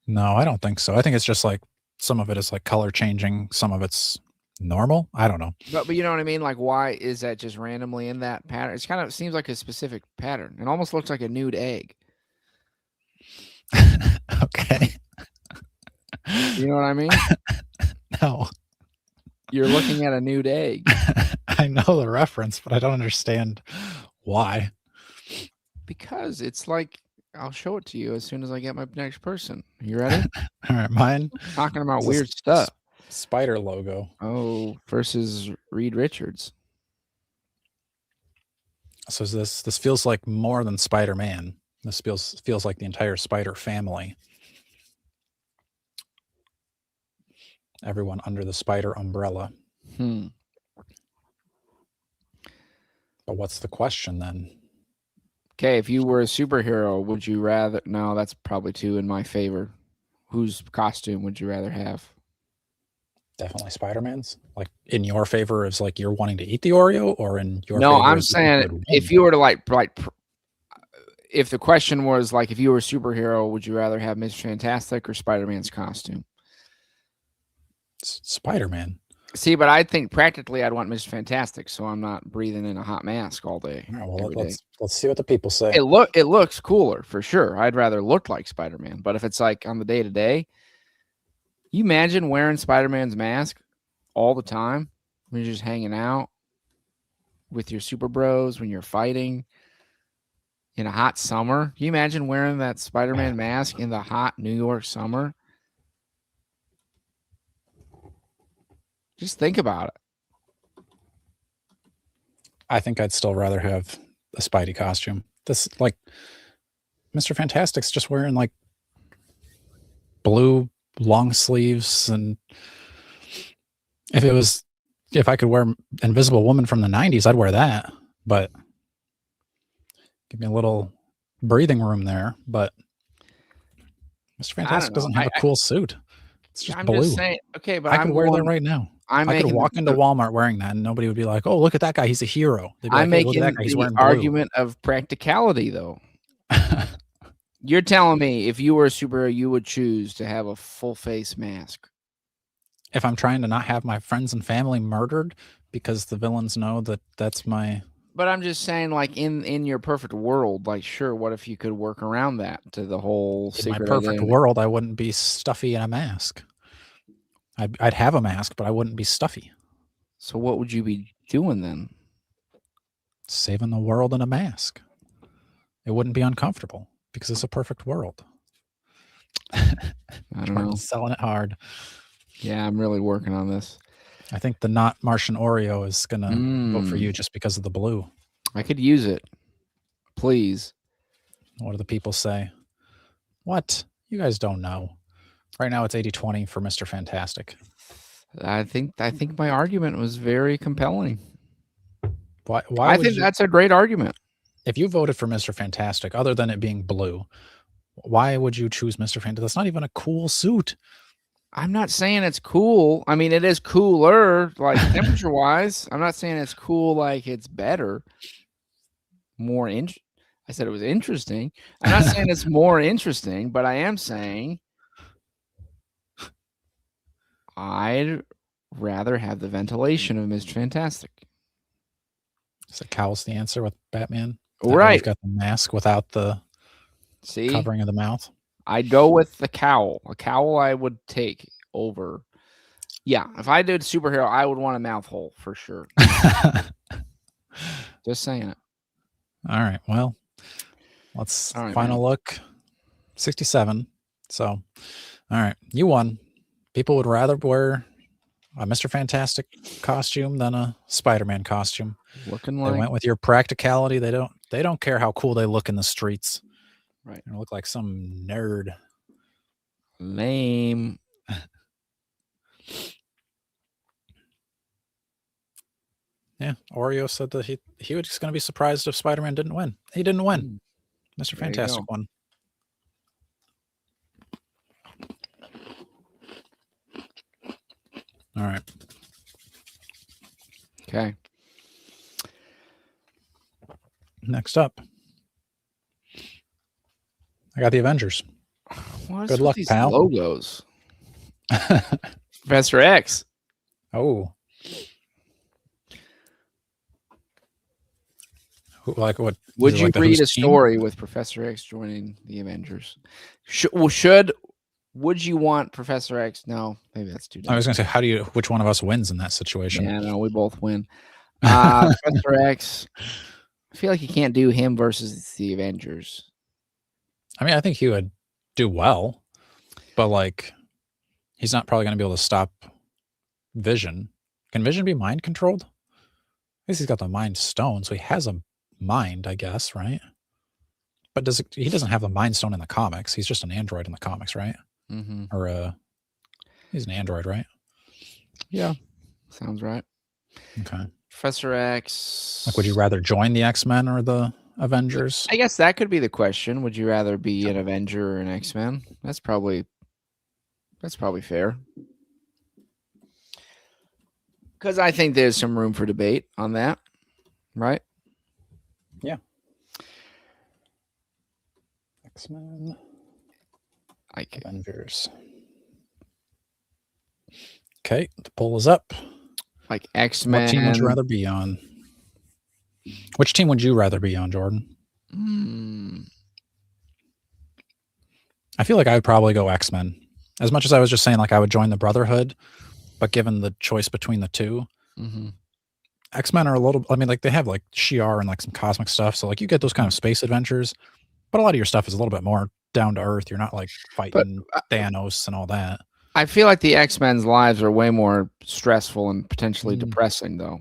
No, I don't think so. I think it's just like some of it is like color changing. Some of it's normal. I don't know. But you know what I mean? Like, why is that just randomly in that pattern? It's kind of seems like a specific pattern. It almost looks like a nude egg. Okay. You know what I mean? No. You're looking at a nude egg. I know the reference, but I don't understand why. Because it's like, I'll show it to you as soon as I get my next person. You ready? All right, mine. Talking about weird stuff. Spider logo. Oh, versus Reed Richards. So this feels like more than Spider-Man. This feels like the entire Spider family. Everyone under the Spider umbrella. But what's the question then? Okay, if you were a superhero, would you rather... No, that's probably too in my favor. Whose costume would you rather have? Definitely Spider-Man's. Like, in your favor is like you're wanting to eat the Oreo, or in your no, favor? I'm saying if you were to like, if the question was like, if you were a superhero, would you rather have Mr. Fantastic or Spider-Man's costume? Spider-Man. See, but I think practically I'd want Mr. Fantastic, so I'm not breathing in a hot mask all day. All right, well, let's see what the people say. It looks cooler for sure. I'd rather look like Spider-Man, but if it's like on the day-to-day, you imagine wearing Spider-Man's mask all the time when you're just hanging out with your super bros, when you're fighting in a hot summer. Can you imagine wearing that Spider-Man mask in the hot New York summer? Just think about it. I think I'd still rather have a Spidey costume. This, like, Mr. Fantastic's just wearing like blue long sleeves, and if I could wear Invisible Woman from the 90s, I'd wear that. But give me a little breathing room there. But Mr. Fantastic doesn't have a cool suit. It's just I'm blue. just saying. Okay, but I could wear that right now. I could walk into Walmart wearing that, and nobody would be like, "Oh, look at that guy, he's a hero." They'd be like, "Hey, look at that guy, he's wearing blue." Argument of practicality, though. You're telling me if you were a superhero, you would choose to have a full face mask? If I'm trying to not have my friends and family murdered because the villains know that that's my. But I'm just saying, like in your perfect world, like sure, what if you could work around that to the whole In my secret perfect identity? world, I wouldn't be stuffy in a mask. I'd have a mask, but I wouldn't be stuffy. So what would you be doing then? Saving the world in a mask. It wouldn't be uncomfortable because it's a perfect world. I don't know. Selling it hard. Yeah, I'm really working on this. I think the not Martian Oreo is gonna vote for you just because of the blue. I could use it. Please. What do the people say? What? You guys don't know. Right now it's 80-20 for Mr. Fantastic. I think my argument was very compelling. Why I think that's a great argument. If you voted for Mr. Fantastic, other than it being blue, why would you choose Mr. Fantastic? That's not even a cool suit. I'm not saying it's cool. I mean, it is cooler, like temperature wise. I'm not saying it's cool, like it's better. I said it was interesting. I'm not saying it's more interesting, but I am saying I'd rather have the ventilation of Mr. Fantastic. So cowl's the answer with Batman. Right. You've got the mask without the covering of the mouth. I'd go with the cowl. A cowl I would take over. Yeah, if I did superhero, I would want a mouth hole for sure. Just saying it. All right. Well, let's final look. 67. So, all right. You won. People would rather wear a Mr. Fantastic costume than a Spider-Man costume. They went with your practicality. They don't care how cool they look in the streets. Right. They look like some nerd. Lame. Yeah, Oreo said that he was just going to be surprised if Spider-Man didn't win. He didn't win. Mr. Fantastic won. All right. Okay. Next up, I got the Avengers. Good luck, these pal. Logos. Professor X. Oh. Like what? Would you read a story with Professor X joining the Avengers? Would you want Professor X? No, maybe that's too. I was going to say, which one of us wins in that situation? Yeah, no, we both win. Professor X. I feel like you can't do him versus the Avengers. I mean, I think he would do well, but like, he's not probably going to be able to stop Vision. Can Vision be mind controlled? I guess he's got the Mind Stone, so he has a mind, I guess, right? But he doesn't have the Mind Stone in the comics. He's just an android in the comics, right? Mm-hmm. Or he's an android, right? Yeah, sounds right. Okay. Professor X. Like, would you rather join the X-Men or the Avengers? I guess that could be the question. Would you rather be an Avenger or an X-Men? That's probably fair. Because I think there's some room for debate on that, right? Yeah. X-Men. Avengers. Okay, the poll is up. Like X-Men. What team would you rather be on? Which team would you rather be on, Jordan? I feel like I would probably go X-Men. As much as I was just saying, like, I would join the Brotherhood, but given the choice between the two, X-Men are a little, I mean, like, they have, like, Shi'ar and, like, some cosmic stuff, so, like, you get those kind of space adventures, but a lot of your stuff is a little bit more down to earth. You're not, like, fighting Thanos and all that. I feel like the X-Men's lives are way more stressful and potentially depressing, though.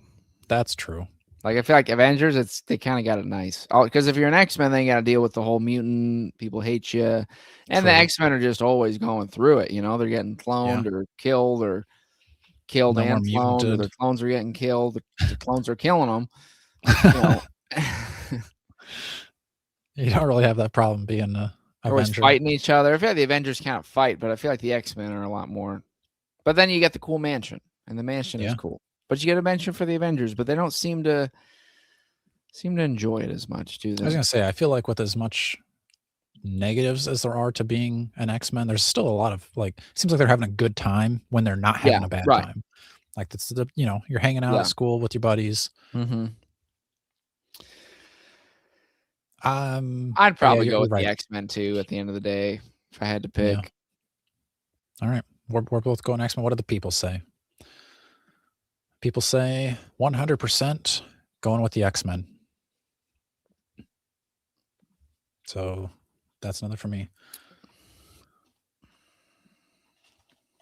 That's true. Like, I feel like Avengers, they kind of got it nice. Because if you're an X-Men, then you got to deal with the whole mutant, people hate you. And the X-Men are just always going through it, you know? They're getting cloned or killed and cloned, or their clones are getting killed. The clones are killing them. You know? You don't really have that problem being a They're always fighting each other. I feel like the Avengers can't fight, but I feel like the X-Men are a lot more. But then you get the cool mansion, and the mansion is cool. But you get a mention for the Avengers, but they don't seem to enjoy it as much, do they? I was gonna say, I feel like with as much negatives as there are to being an X-Men, there's still a lot of like. Seems like they're having a good time when they're not having a bad time. Like that's the you're hanging out at school with your buddies. Mm-hmm. I'd probably go with the X-Men too. At the end of the day, if I had to pick. Yeah. All right, we're both going X-Men. What do the people say? People say 100% going with the X-Men. So that's another for me.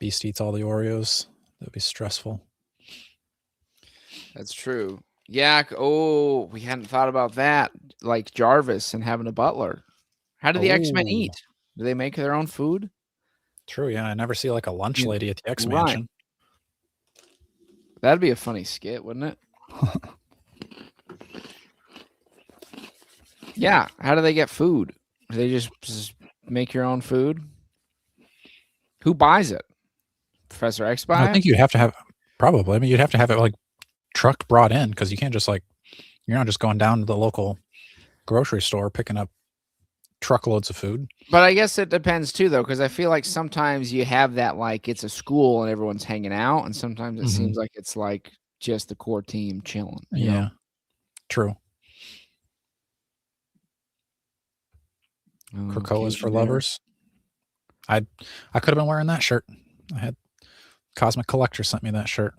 Beast eats all the Oreos. That'd be stressful. That's true. Yeah. Oh, we hadn't thought about that. Like Jarvis and having a butler. How do the X-Men eat? Do they make their own food? True. Yeah, I never see like a lunch lady at the X Mansion. That'd be a funny skit, wouldn't it? Yeah. How do they get food? Do they just make your own food? Who buys it? Professor X buy it? I think you'd have to have probably. I mean, you'd have to have it like truck brought in because you can't just like you're not just going down to the local grocery store picking up truckloads of food. But I guess it depends too, though, because I feel like sometimes you have that like it's a school and everyone's hanging out, and sometimes it seems like it's like just the core team chilling. You know? True. Krakoa's for lovers. I could have been wearing that shirt. I had Cosmic Collector sent me that shirt.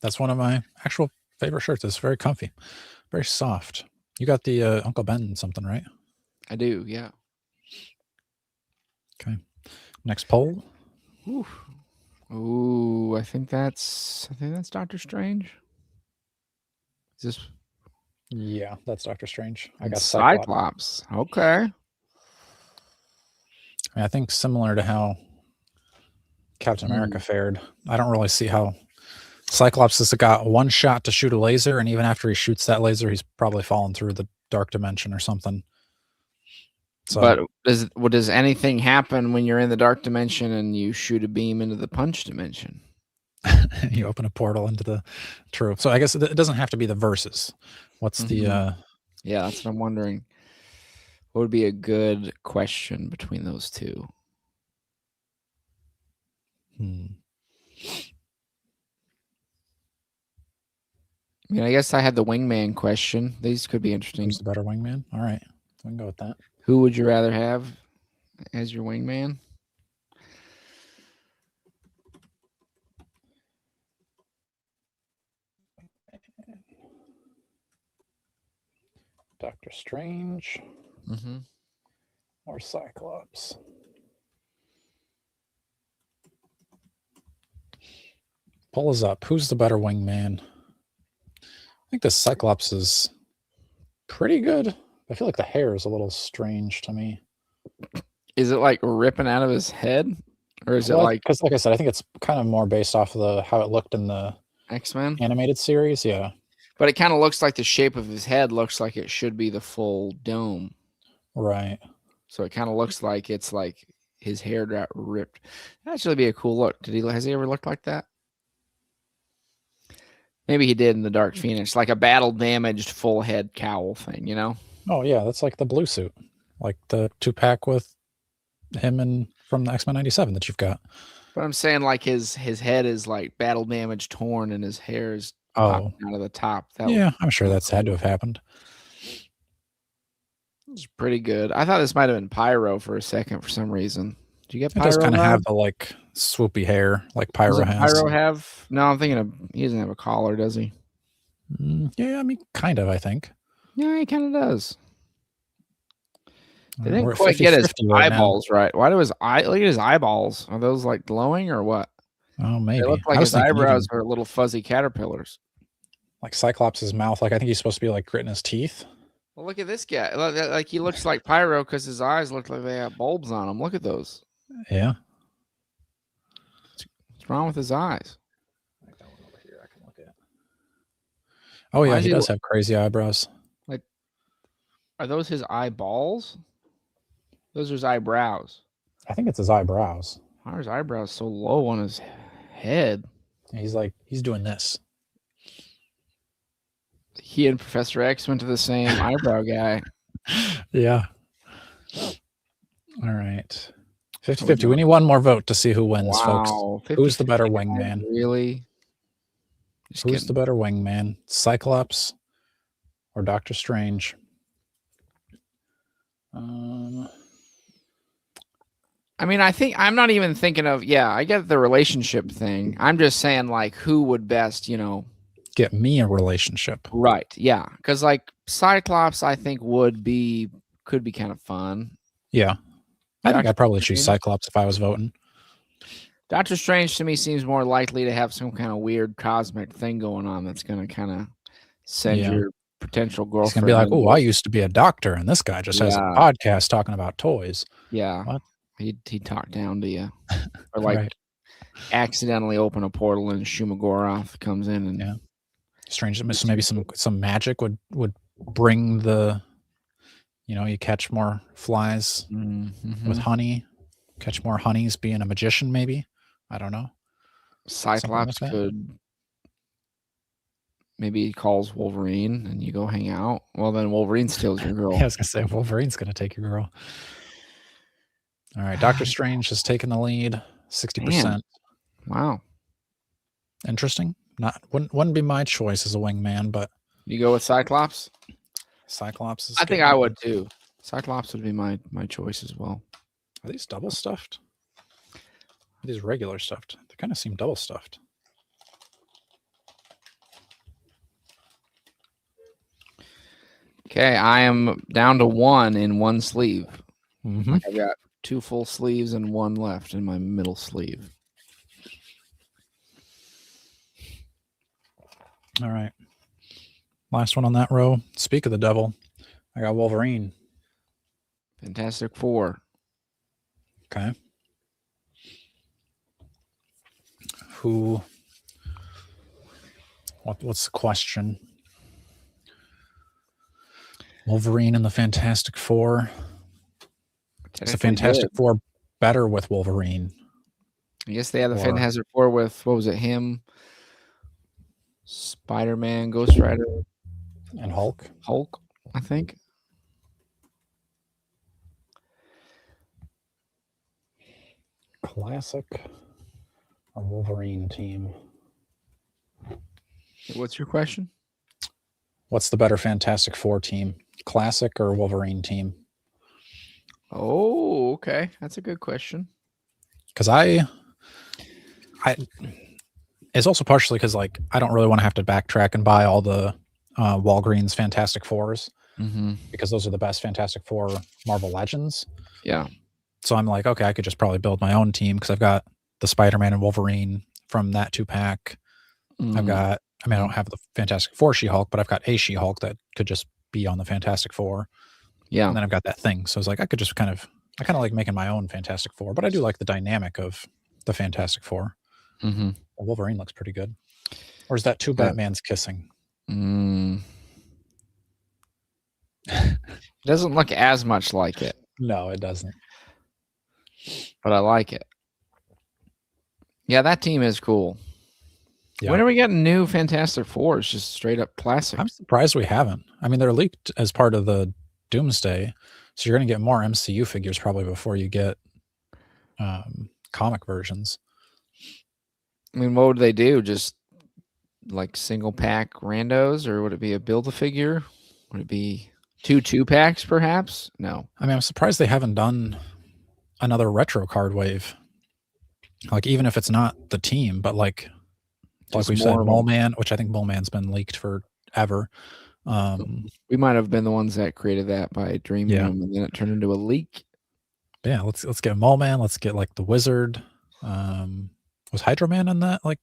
That's one of my actual favorite shirts. It's very comfy, very soft. You got the Uncle Ben something, right? I do, yeah. Okay. Next poll. Ooh, I think that's Doctor Strange. Is this? Yeah, that's Doctor Strange. I got Cyclops. Okay. I think similar to how Captain America fared. I don't really see how Cyclops has got one shot to shoot a laser, and even after he shoots that laser, he's probably fallen through the dark dimension or something. So, but does anything happen when you're in the dark dimension and you shoot a beam into the punch dimension? You open a portal into the true. So I guess it doesn't have to be the verses. What's the yeah, that's what I'm wondering. What would be a good question between those two? I mean, I guess I had the wingman question. These could be interesting. Who's the better wingman? All right, we can go with that. Who would you rather have as your wingman? Doctor Strange or Cyclops? Poll is up. Who's the better wingman? I think the Cyclops is pretty good. I feel like the hair is a little strange to me. Is it like ripping out of his head? Or is it like... Because like I said, I think it's kind of more based off of how it looked in the X-Men animated series, yeah. But it kind of looks like the shape of his head looks like it should be the full dome. Right. So it kind of looks like it's like his hair got ripped. That'd actually be a cool look. Has he ever looked like that? Maybe he did in the Dark Phoenix, like a battle damaged full head cowl thing, you know? Oh yeah, that's like the blue suit. Like the 2-pack with him and from the X-Men 97 that you've got. But I'm saying like his head is like battle damage torn and his hair is popping out of the top. Yeah, I'm sure that's had to have happened. It's pretty good. I thought this might have been Pyro for a second for some reason. Do you get Pyro? It does kind of have the like swoopy hair like Pyro has. Pyro have? No, I'm thinking he doesn't have a collar, does he? Yeah, I mean, kind of, I think. Yeah, he kind of does. They didn't quite get his eyeballs right. Why do his look at his eyeballs? Are those like glowing or what? Oh, maybe. They look like his eyebrows are little fuzzy caterpillars. Like Cyclops' mouth. Like I think he's supposed to be like gritting his teeth. Well, look at this guy. Like he looks like Pyro because his eyes look like they have bulbs on them. Look at those. Yeah. What's wrong with his eyes? Like that one over here. I can look at. Oh yeah, he does have crazy eyebrows. Like, are those his eyeballs? Those are his eyebrows. I think it's his eyebrows. Why are his eyebrows so low on his head? He's doing this. He and Professor X went to the same eyebrow guy. Yeah. All right. 50-50. We need one more vote to see who wins, folks. 50, Who's the better wingman? Really? Who's the better wingman? Cyclops or Doctor Strange? I mean, I think I'm not even thinking of, I get the relationship thing. I'm just saying, like, who would best, get me a relationship. Right. Yeah. Because, like, Cyclops, I think could be kind of fun. Yeah. I think I'd probably choose Cyclops if I was voting. Doctor Strange to me seems more likely to have some kind of weird cosmic thing going on that's going to kind of send your potential girlfriend. He's going to be like, oh, I used to be a doctor, and this guy just has a podcast talking about toys. Yeah. What? He'd talk down to you. Or, like, accidentally open a portal and Shumagoroth comes in and... Strange. Maybe some magic would bring the... you catch more flies with honey. Catch more honeys being a magician, maybe. I don't know. Cyclops could... Maybe he calls Wolverine and you go hang out. Well, then Wolverine steals your girl. I was going to say, Wolverine's going to take your girl. All right. Doctor Strange has taken the lead. 60%. Man. Wow. Interesting. Wouldn't be my choice as a wingman, but... You go with Cyclops? Cyclops is... I think I would too. Cyclops would be my choice as well. Are these double stuffed? Are these regular stuffed? They kind of seem double stuffed. Okay, I am down to one in one sleeve. Mm-hmm. I've got 2 full sleeves and 1 left in my middle sleeve. All right. Last one on that row. Speak of the devil. I got Wolverine. Fantastic Four. Okay. What's the question? Wolverine and the Fantastic Four. Is the Fantastic Four better with Wolverine? I guess they have the Fantastic Four with, what was it, him, Spider-Man, Ghost Rider, and Hulk, I think. Classic or Wolverine team? What's your question? What's the better Fantastic Four team? Classic or Wolverine team? Oh, okay. That's a good question. Because it's also partially because, like, I don't really want to have to backtrack and buy all the Walgreens Fantastic Fours because those are the best Fantastic Four Marvel Legends. Yeah. So I'm like, okay, I could just probably build my own team because I've got the Spider-Man and Wolverine from that 2-pack. I've got, I don't have the Fantastic Four She-Hulk, but I've got a She-Hulk that could just be on the Fantastic Four. Yeah. And then I've got that thing. So it's like, I could just I kind of like making my own Fantastic Four, but I do like the dynamic of the Fantastic Four. Mm-hmm. Wolverine looks pretty good. Or is that 2 Batmans kissing? It doesn't look as much like it. No, it doesn't. But I like it. Yeah, that team is cool. Yeah. When are we getting new Fantastic Fours? Just straight up classic. I'm surprised we haven't. I mean, they're leaked as part of the Doomsday, so you're going to get more MCU figures probably before you get comic versions. I mean, what would they do? Just like single pack randos, or would it be a Build-A-Figure? Would it be 2-packs perhaps? No. I mean, I'm surprised they haven't done another retro card wave. Like, even if it's not the team, but like we said, Mole Man, which I think Mole Man's been leaked forever. We might have been the ones that created that by dreaming them, and then it turned into a leak. Yeah, let's get Mole Man. Let's get like the Wizard. Was Hydro Man in that? Like,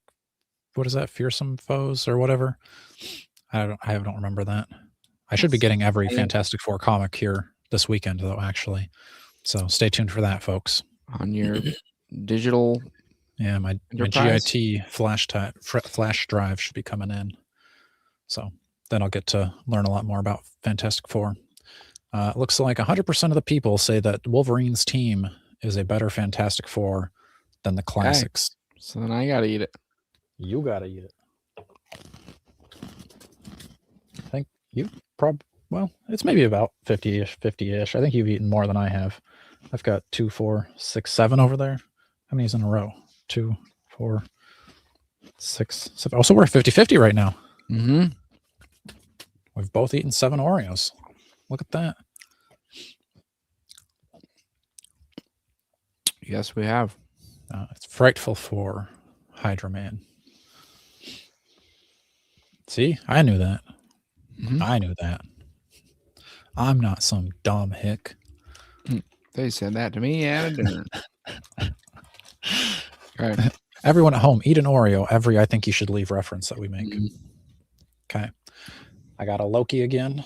what is that? Fearsome Foes or whatever? I don't remember that. I should be getting every Fantastic Four comic here this weekend, though, actually. So stay tuned for that, folks. On your digital... Yeah, my GIT flash drive should be coming in. So then I'll get to learn a lot more about Fantastic Four. It looks like 100% of the people say that Wolverine's team is a better Fantastic Four than the classics. Okay. So then I gotta eat it. You gotta eat it. I think you well, it's maybe about 50-ish, 50-ish. I think you've eaten more than I have. I've got 2, 4, 6, 7 over there. How many's in a row? 2, 4, 6, 7. Oh, so we're 50-50 right now. Mm-hmm. We've both eaten 7 Oreos. Look at that. Yes, we have. It's frightful for Hydra Man. See, I knew that. Mm-hmm. I knew that. I'm not some dumb hick. They said that to me at a dinner. Okay. Everyone at home, eat an Oreo every I think you should leave reference that we make. Okay. I got a Loki again.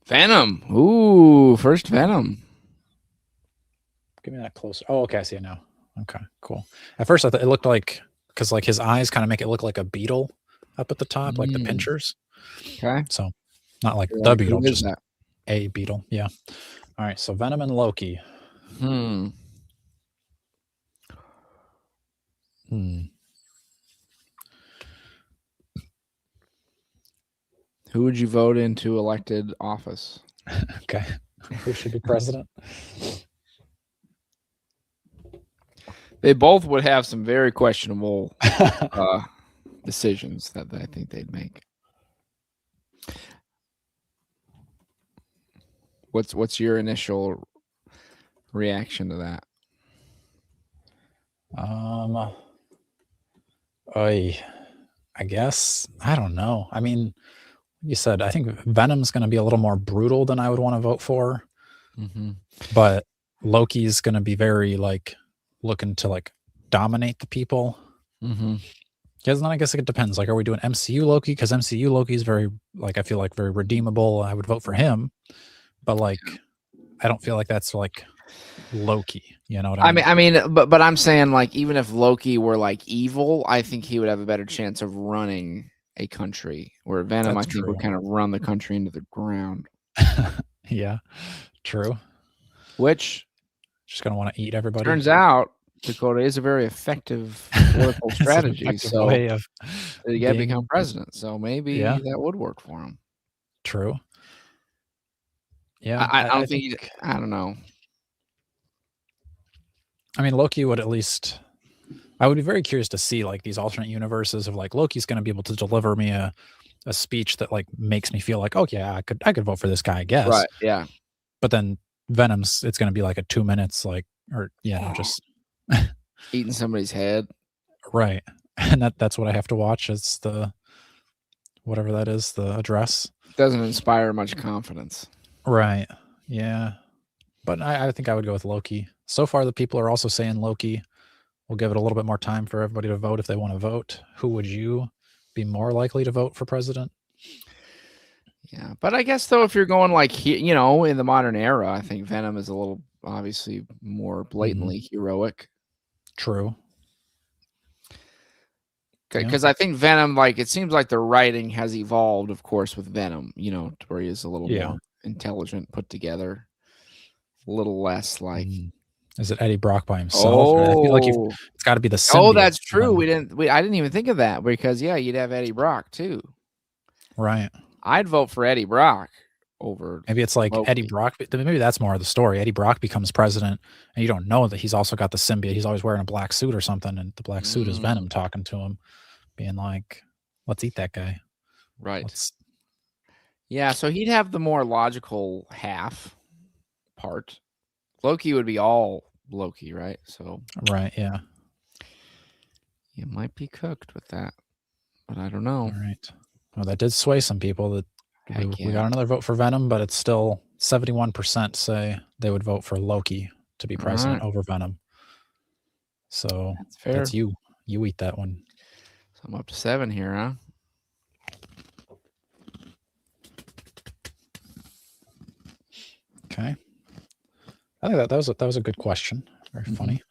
Venom. Ooh, first Venom. Give me that closer. Oh, okay, I see it now. Okay, cool. At first, I thought it looked like, because like his eyes kind of make it look like a beetle up at the top, like the pinchers. Okay. So not like the beetle, just that? a beetle. Yeah. All right, so Venom and Loki. Who would you vote into elected office? Okay. Who should be president? They both would have some very questionable decisions that I think they'd make. What's your initial reaction to that? I guess, I don't know. I mean, you said, I think Venom's going to be a little more brutal than I would want to vote for. But Loki's going to be very like looking to like dominate the people. Because then I guess it depends. Like, are we doing MCU Loki? Because MCU Loki is very, like, I feel like very redeemable. I would vote for him. But like, I don't feel like that's like Loki. You know what I mean? I mean, but I'm saying, like, even if Loki were like evil, I think he would have a better chance of running a country. Where Venom, I think, would kind of run the country into the ground. Yeah, true. Which just gonna want to eat everybody. Turns out Dakota is a very effective political strategy. So way of to get become president. So maybe that would work for him. True. Yeah, I don't think. I don't know. I mean, Loki would at least. I would be very curious to see like these alternate universes of like Loki's going to be able to deliver me a speech that like makes me feel like, oh yeah, I could vote for this guy, I guess. Right. Yeah. But then Venom's, it's going to be like a 2 minutes, like, or just eating somebody's head. Right. And that's what I have to watch. It's the whatever that is, the address. Doesn't inspire much confidence. Right. Yeah. But I think I would go with Loki. So far, the people are also saying Loki. We'll give it a little bit more time for everybody to vote if they want to vote. Who would you be more likely to vote for president? Yeah, but I guess though, if you're going like, you know, in the modern era, I think Venom is a little obviously more blatantly heroic. True. Because I think Venom, like, it seems like the writing has evolved, of course, with Venom, you know, to where he is a little more intelligent, put together, a little less like. Is it Eddie Brock by himself? I feel like it's got to be the symbiote. Oh, that's true. I didn't even think of that because you'd have Eddie Brock too. Right. I'd vote for Eddie Brock over. Maybe it's like Loki. Eddie Brock. Maybe that's more of the story. Eddie Brock becomes president, and you don't know that he's also got the symbiote. He's always wearing a black suit or something, and the black suit is Venom talking to him, being like, "Let's eat that guy." Right. Yeah. So he'd have the more logical half part. Loki would be all Loki, right? So right, yeah. You might be cooked with that, but I don't know. All right. Well, that did sway some people. That we got another vote for Venom, but it's still 71% say they would vote for Loki to be president over Venom. So that's fair. That's you. You eat that one. So I'm up to 7 here, huh? Okay. I think that was a good question. Very funny.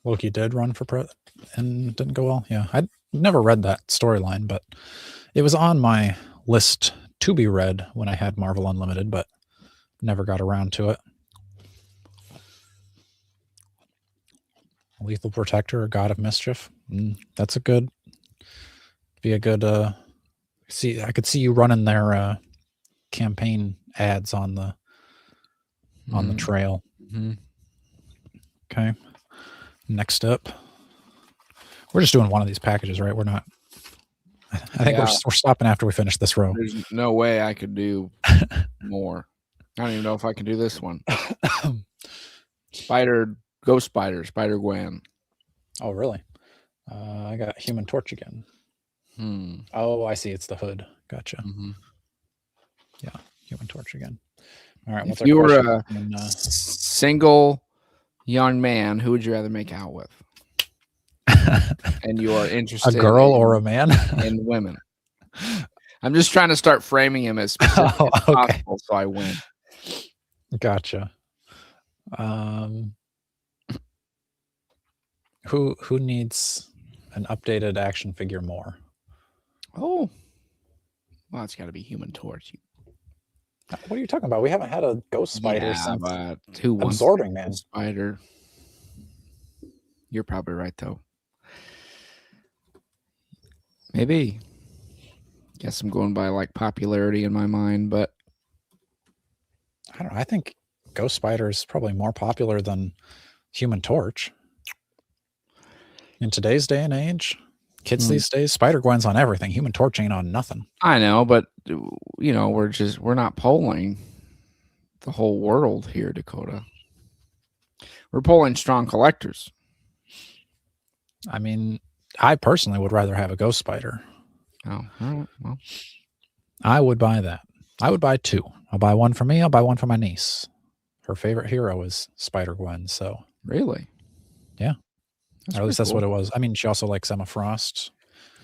Loki did run for president and didn't go well. Yeah, I'd never read that storyline, but It was on my list to be read when I had Marvel Unlimited, but never got around to it. Lethal Protector, God of Mischief. That's be a good. I could see you running their campaign ads on the trail. Okay. Next up, we're just doing one of these packages, right? We're not. I think we're stopping after we finish this row. There's no way I could do more. I don't even know if I can do this one. Ghost Spider, Spider-Gwen. Oh, really? I got Human Torch again. Oh, I see. It's the hood. Gotcha. Yeah, Human Torch again. All right. If you were a single young man, who would you rather make out with? And you are interested a girl or a man? In women. I'm just trying to start framing him as specific as possible so I win. Gotcha. Who needs an updated action figure more? Oh. Well, it's got to be Human Torch. What are you talking about? We haven't had a Ghost Spider since but who wants Absorbing Man Spider? You're probably right, though. Maybe. Guess I'm going by like popularity in my mind, but I don't know. I think Ghost Spider is probably more popular than Human Torch. In today's day and age, kids these days, Spider-Gwen's on everything. Human Torch ain't on nothing. I know, but you know, we're not polling the whole world here, Dakota. We're polling strong collectors. I mean, I personally would rather have a Ghost Spider. Oh, all right. Well, I would buy that. I would buy two. I'll buy one for me. I'll buy one for my niece. Her favorite hero is Spider-Gwen. So really, yeah, or at least that's what it was. I mean, she also likes Emma Frost.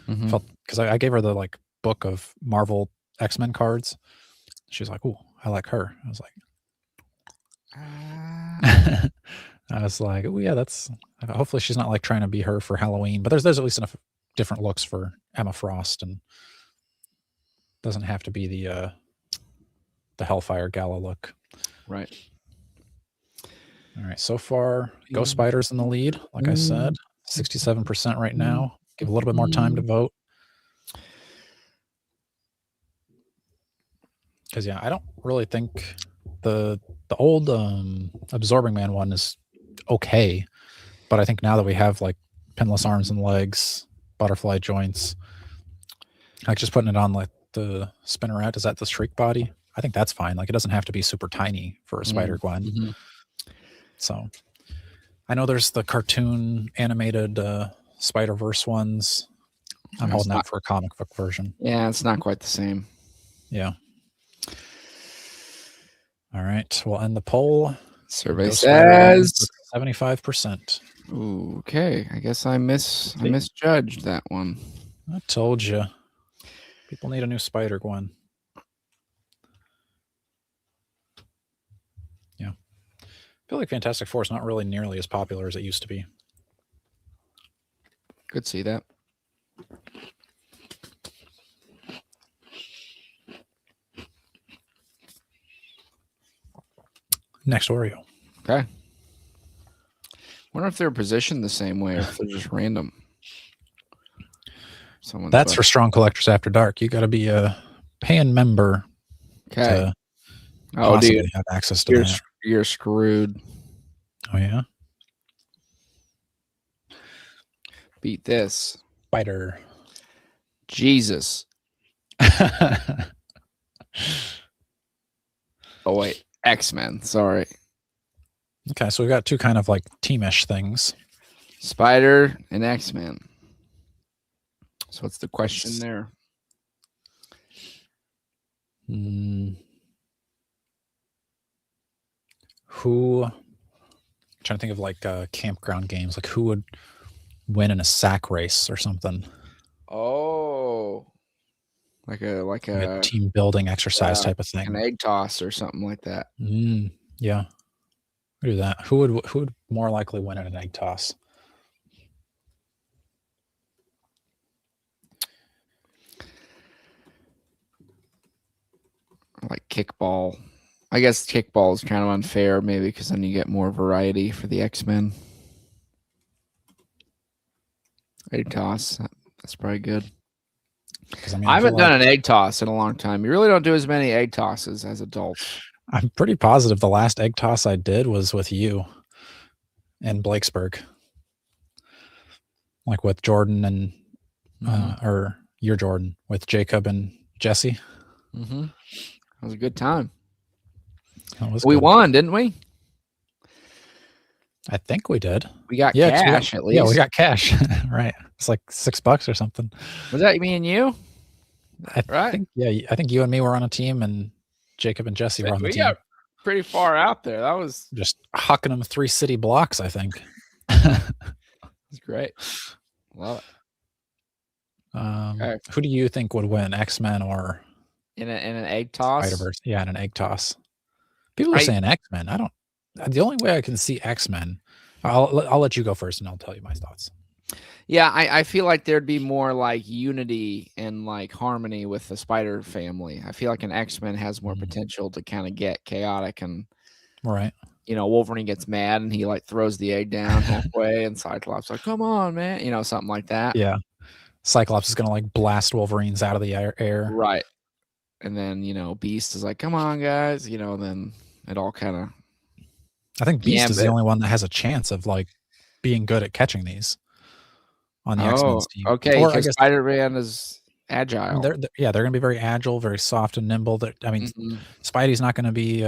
Because I gave her the like book of Marvel X-Men cards. She's like, "Ooh, I like her." I was like, "Oh yeah, that's." Hopefully, she's not like trying to be her for Halloween. But there's at least enough different looks for Emma Frost, and doesn't have to be the Hellfire Gala look. Right. All right. So far, Ghost Spider's in the lead. Like I said, 67% right now. Give a little bit more time to vote. Because yeah, I don't really think the old Absorbing Man one is okay, but I think now that we have like pinless arms and legs, butterfly joints, like just putting it on like the Spinnerette, is that the Shriek body? I think that's fine. Like it doesn't have to be super tiny for a Spider-Gwen. So I know there's the cartoon animated Spider-Verse ones. I'm holding out for a comic book version. Yeah, it's not quite the same. Yeah. All right. We'll end the poll. Survey says 75%. Okay. I guess I misjudged that one. I told you. People need a new Spider-Gwen. Yeah. I feel like Fantastic Four is not really nearly as popular as it used to be. Could see that. Next Oreo. Okay. Wonder if they're positioned the same way or if they're just random. That's for Strong Collectors After Dark. You got to be a paying member to possibly have access to that. You're screwed. Oh, yeah? Beat this. Spider. Jesus. Oh, wait. X-Men. Sorry. Okay, so we've got two kind of like teamish things. Spider and X-Men. So what's the question there? Who? I'm trying to think of like campground games. Like who would win in a sack race or something? Oh, like a team building exercise type of thing. An egg toss or something like that. Yeah, we'll do that. Who would more likely win in an egg toss? like kickball. I guess kickball is kind of unfair, maybe, because then you get more variety for the X-Men. Egg toss. That's probably good. Because I mean, I haven't done an egg toss in a long time. You really don't do as many egg tosses as adults. I'm pretty positive the last egg toss I did was with you in Blakesburg, like with Jordan and or your Jordan with Jacob and Jesse. Mm-hmm. It was a good time. We won, didn't we? I think we did. We got cash at least. Yeah, we got cash. Right. It's like $6 or something. Was that me and you? I think you and me were on a team, and Jacob and Jesse were on the team. We got pretty far out there. That was just hucking them 3 city blocks, I think. It's great. Love it. Okay. Who do you think would win, X-Men or in an egg toss? Spider-Verse? Yeah, in an egg toss. People are saying X-Men. The only way I can see X-Men, I'll let you go first, and I'll tell you my thoughts. Yeah, I feel like there'd be more like unity and like harmony with the Spider family. I feel like an X-Men has more potential to kind of get chaotic and right. You know, Wolverine gets mad and he like throws the egg down halfway, and Cyclops like, "Come on, man," you know, something like that. Yeah, Cyclops is gonna like blast Wolverines out of the air. Right. And then, you know, Beast is like, "Come on, guys," you know, and then it all kind of. I think Beast is the only one that has a chance of like being good at catching these on the X-Men's team. Okay, because Spider-Man is agile. They're gonna be very agile, very soft and nimble. Spidey's not gonna be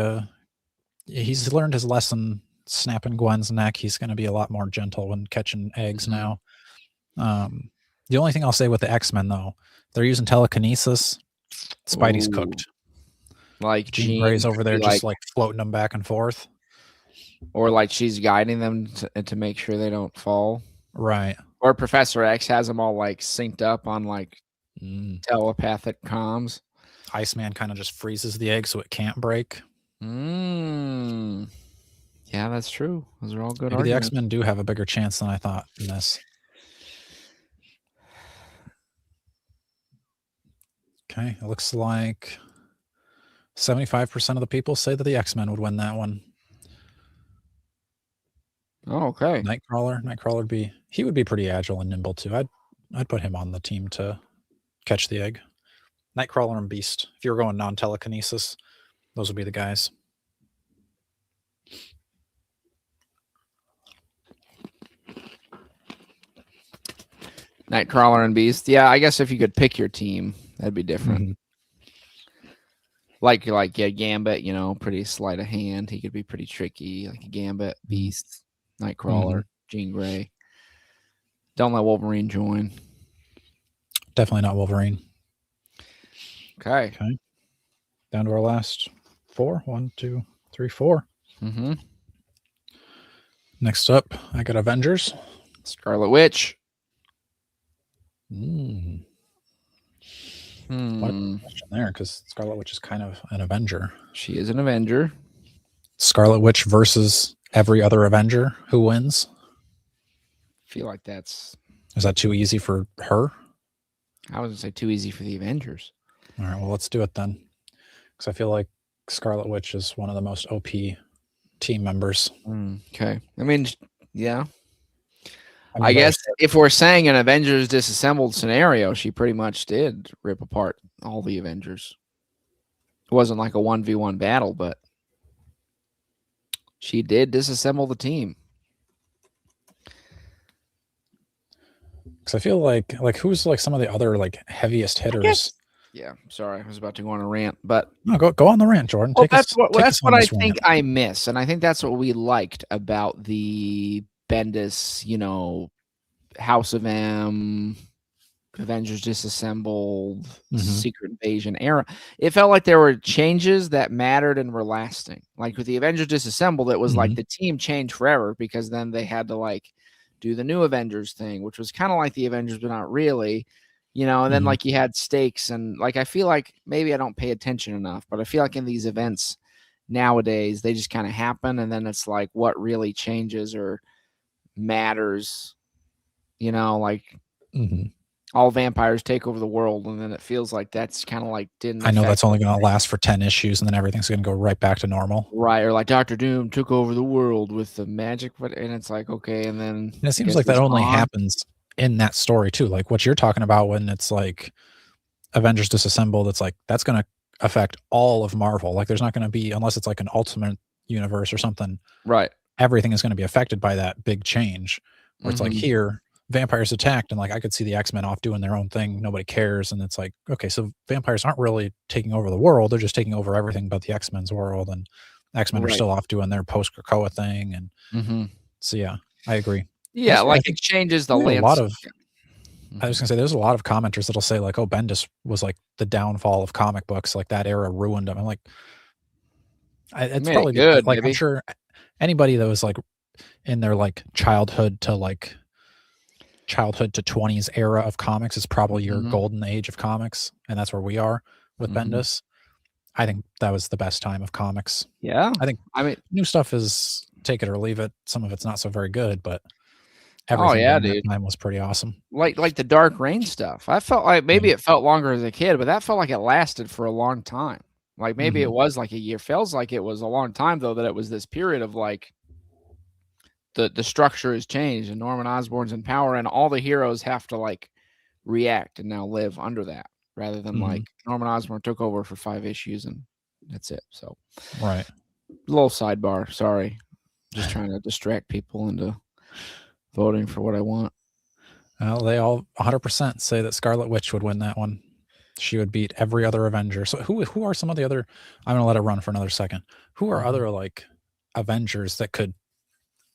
he's learned his lesson snapping Gwen's neck. He's going to be a lot more gentle when catching eggs now. The only thing I'll say with the X-Men, though, they're using telekinesis. Spidey's cooked. Like Jean Grey's over there just like floating them back and forth. Or like she's guiding them to make sure they don't fall. Right. Or Professor X has them all like synced up on like telepathic comms. Iceman kind of just freezes the egg so it can't break. Yeah, that's true. Those are all good Maybe arguments. The X-Men do have a bigger chance than I thought in this. Okay, it looks like 75% of the people say that the X-Men would win that one. Oh, okay. Nightcrawler would be pretty agile and nimble too. I'd put him on the team to catch the egg. Nightcrawler and Beast. If you were going non-telekinesis, those would be the guys. Nightcrawler and Beast. Yeah, I guess if you could pick your team, that'd be different. Like Gambit, you know, pretty sleight of hand. He could be pretty tricky. Like a Gambit, Beast, Nightcrawler, Jean Grey. Don't let Wolverine join. Definitely not Wolverine. Okay. Down to our last 4. 1, 2, 3, 4. Next up, I got Avengers. Scarlet Witch. One question there, because Scarlet Witch is kind of an Avenger. She is an Avenger. Scarlet Witch versus every other Avenger. Who wins? I feel like is that too easy for her? I was going to say too easy for the Avengers. All right, well, let's do it then. Because I feel like Scarlet Witch is one of the most OP team members. Okay. I mean, yeah. I guess if we're saying an Avengers disassembled scenario, she pretty much did rip apart all the Avengers. It wasn't like a 1v1 battle, but she did disassemble the team. Because I feel like who's like some of the other like heaviest hitters? Yeah, sorry, I was about to go on a rant, but no, go on the rant, Jordan. Well, that's what I think I miss, and I think that's what we liked about the Bendis, you know, House of M, Avengers Disassembled, Secret Invasion era. It felt like there were changes that mattered and were lasting. Like with the Avengers Disassembled, it was like the team changed forever because then they had to like do the new Avengers thing, which was kind of like the Avengers, but not really. You know, and then like you had stakes, and like I feel like maybe I don't pay attention enough, but I feel like in these events nowadays they just kind of happen, and then it's like what really changes or matters, you know, like all vampires take over the world, and then it feels like that's kind of like didn't. I know that's only going to anything. last for 10 issues, and then everything's going to go right back to normal. Right, or like Doctor Doom took over the world with the magic, and it's like, okay, and then And it seems like that only happens in that story too. Like what you're talking about when it's like Avengers Disassembled, it's like that's going to affect all of Marvel. Like there's not going to be, unless it's like an Ultimate Universe or something, right? Everything is going to be affected by that big change. Where it's like here, vampires attacked, and like I could see the X-Men off doing their own thing. Nobody cares, and it's like, okay, so vampires aren't really taking over the world; they're just taking over everything but the X-Men's world, and X-Men are still off doing their post-Krakoa thing. And so, yeah, I agree. Yeah, I like think it changes the a lot landscape. of. I was gonna say there's a lot of commenters that'll say like, "Oh, Bendis was like the downfall of comic books. Like that era ruined them." I'm like, it's probably good. like Maybe. I'm sure anybody that was like in their like childhood to 20s era of comics is probably your golden age of comics, and that's where we are with Bendis. I think that was the best time of comics. Yeah, I think new stuff is take it or leave it. Some of it's not so very good, but everything during that time was pretty awesome. Like the Dark Reign stuff. I felt like maybe it felt longer as a kid, but that felt like it lasted for a long time. Like maybe it was like a year. Feels like it was a long time though, that it was this period of like the structure has changed and Norman Osborn's in power and all the heroes have to like react and now live under that rather than like Norman Osborn took over for 5 issues and that's it. So right. Little sidebar, sorry. Just trying to distract people into voting for what I want. Well, they all 100% say that Scarlet Witch would win that one. She would beat every other Avenger. So who are some of the other? I'm gonna let it run for another second. Who are other like Avengers that could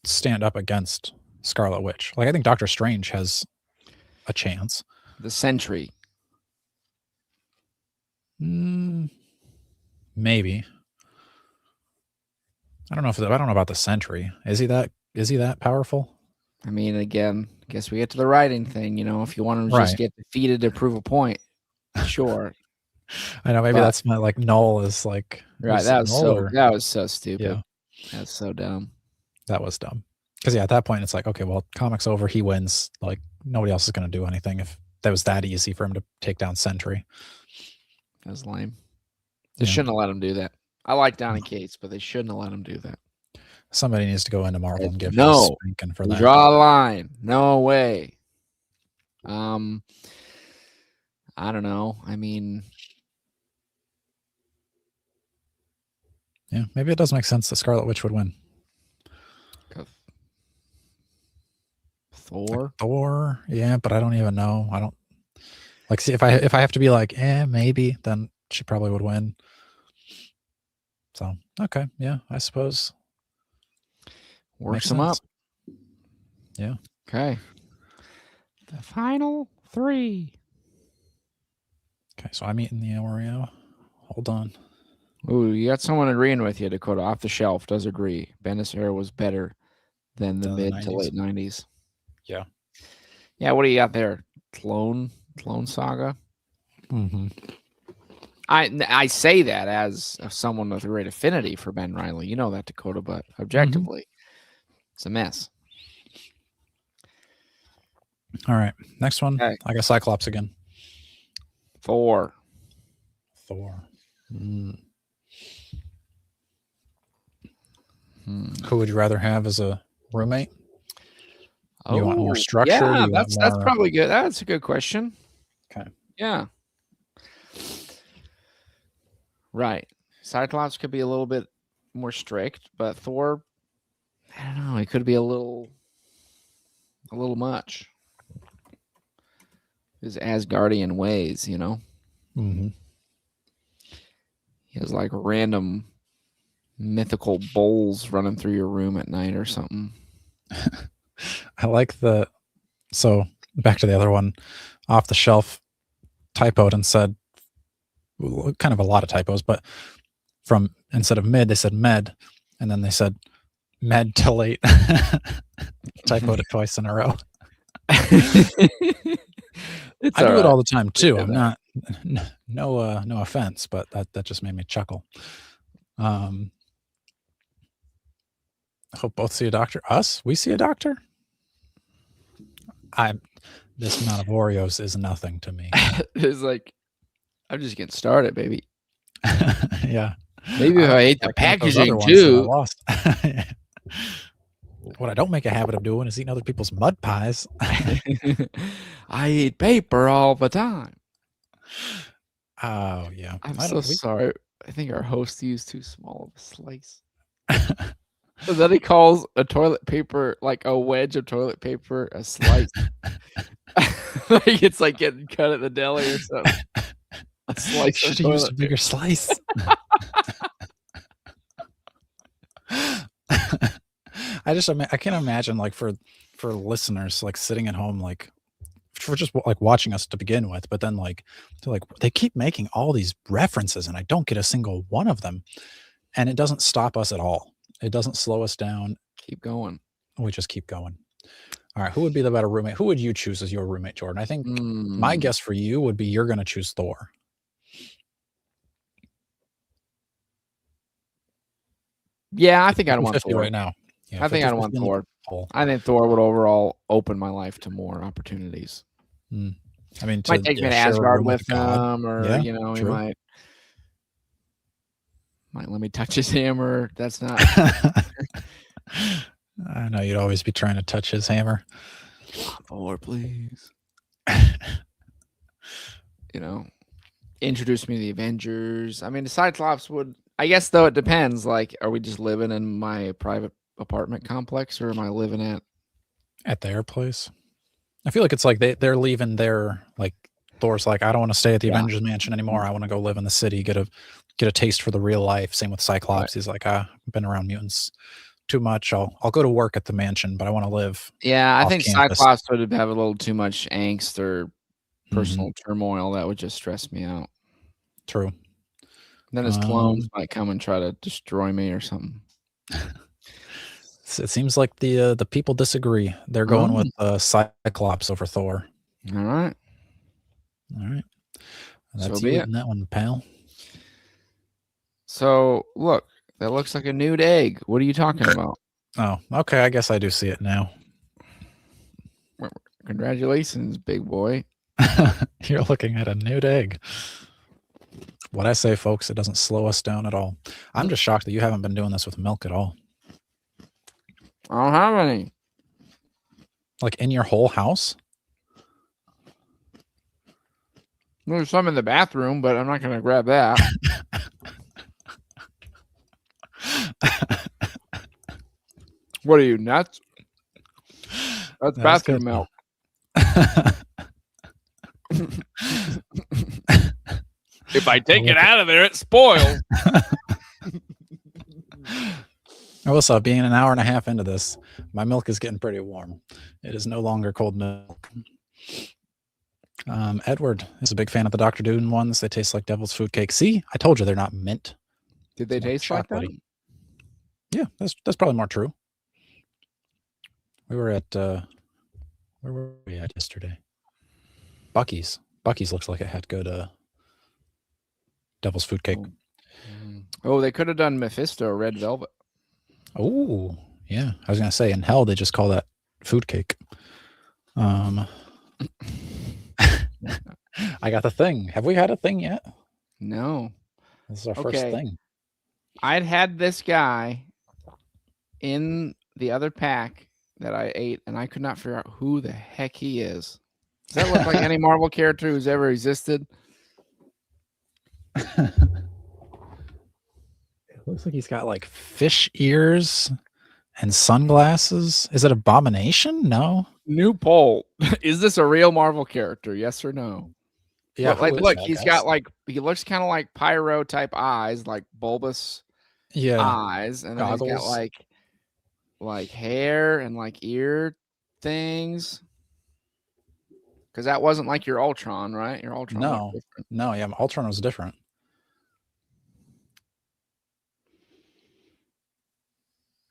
stand up against Scarlet Witch? Like I think Doctor Strange has a chance. The Sentry. Maybe. I don't know about the Sentry. Is he that powerful? I mean, again, I guess we get to the writing thing. You know, if you want him to just get defeated to prove a point, sure. I know maybe that's my like Null is like right. That was so stupid. Yeah. That's so dumb. That was dumb. Because at that point it's like, okay, well, comic's over. He wins. Like nobody else is going to do anything if that was that easy for him to take down Sentry. That was lame. They shouldn't have let him do that. I like Donny Cates, but they shouldn't have let him do that. Somebody needs to go into Marvel and give him a spanking for that. Draw a line. No way. I don't know. I mean, yeah, maybe it does make sense that Scarlet Witch would win. Thor, yeah, but I don't even know. I don't like see if I have to be like, maybe, then she probably would win. So okay, yeah, I suppose. Works them up. Yeah. Okay. The final 3. Okay, so I'm eating the Oreo. Hold on. Ooh, you got someone agreeing with you, Dakota. Off the shelf does agree. Bendis era was better than the mid to late 90s. Yeah. Yeah, what do you got there? Clone Saga? I say that as someone with a great affinity for Ben Reilly. You know that, Dakota, but objectively, it's a mess. All right. Next one. Okay. I got Cyclops again. Thor. Who would you rather have as a roommate? You want more structure? Yeah, that's probably good. That's a good question. Okay. Yeah. Right. Cyclops could be a little bit more strict, but Thor, I don't know, it could be a little much. His Asgardian ways, you know? Mm-hmm. He has like random mythical bowls running through your room at night or something. I like so back to the other one, off the shelf typoed and said kind of a lot of typos, but from instead of mid, they said med, and then they said med to late. Typoed it twice in a row. I do it all the time too. I'm not no offense, but that just made me chuckle. I hope both see a doctor. Us? We see a doctor? This amount of Oreos is nothing to me. It's like, I'm just getting started, baby. Yeah. Maybe if I ate the count those other packaging ones that I too. lost. What I don't make a habit of doing is eating other people's mud pies. I eat paper all the time. Oh yeah. I'm so sorry. I think our host used too small of a slice. And then he calls a toilet paper, like a wedge of toilet paper, a slice. Like it's like getting cut at the deli or something. A slice of Should have used a toilet bigger paper. slice. I can't imagine like for listeners like sitting at home like for just like watching us to begin with, but then like they're like they keep making all these references and I don't get a single one of them, and it doesn't stop us at all. It doesn't slow us down. Keep going. We just keep going. All right, who would be the better roommate? Who would you choose as your roommate, Jordan? I think my guess for you would be you're going to choose Thor. Yeah, I think I'd want Thor right now. Yeah, I think I'd want Thor. Poll. I think Thor would overall open my life to more opportunities. I mean, might take me to Asgard with him, or you know, true. he might let me touch his hammer. That's not. I know you'd always be trying to touch his hammer. Thor, please. You know, introduce me to the Avengers. I mean, the Cyclops would. I guess though it depends. Like, are we just living in my private apartment complex, or am I living at their place? I feel like it's like they're leaving their like Thor's like, I don't want to stay at the Avengers mansion anymore. I want to go live in the city, get a taste for the real life. Same with Cyclops. Right. He's like, I've been around mutants too much. I'll go to work at the mansion, but I want to live. Yeah, I think campus. Cyclops would have a little too much angst or personal turmoil that would just stress me out. True. And then his clones might come and try to destroy me or something. It seems like the people disagree. They're going with Cyclops over Thor. All right. That's you in that one, pal. So look, that looks like a nude egg. What are you talking about? Oh, okay. I guess I do see it now. Congratulations, big boy. You're looking at a nude egg. What I say, folks, it doesn't slow us down at all. I'm just shocked that you haven't been doing this with milk at all. I don't have any. Like in your whole house? There's some in the bathroom, but I'm not going to grab that. What are you, nuts? That's bathroom milk. If I take it out of there, it spoils. Also, being an hour and a half into this, my milk is getting pretty warm. It is no longer cold milk. Edward is a big fan of the Dr. Doom ones. They taste like devil's food cake. See, I told you they're not mint. Did they taste like that? Yeah, that's probably more true. We were at where were we at yesterday? Buc-ee's. Buc-ee's looks like it had good devil's food cake. Oh, they could have done Mephisto Red Velvet. Oh, yeah. I was gonna say in hell they just call that food cake. I got the thing. Have we had a thing yet? No. This is our first thing. I'd had this guy in the other pack that I ate, and I could not figure out who the heck he is. Does that look like any Marvel character who's ever existed? It looks like he's got like fish ears and sunglasses. Is it Abomination? No. New poll. Is this a real Marvel character? Yes or no? Yeah. Look, he's got like, he looks kind of like Pyro type eyes, like bulbous eyes, and then he's got like hair and like ear things. Because that wasn't like your Ultron, right? Your Ultron. No, yeah, Ultron was different.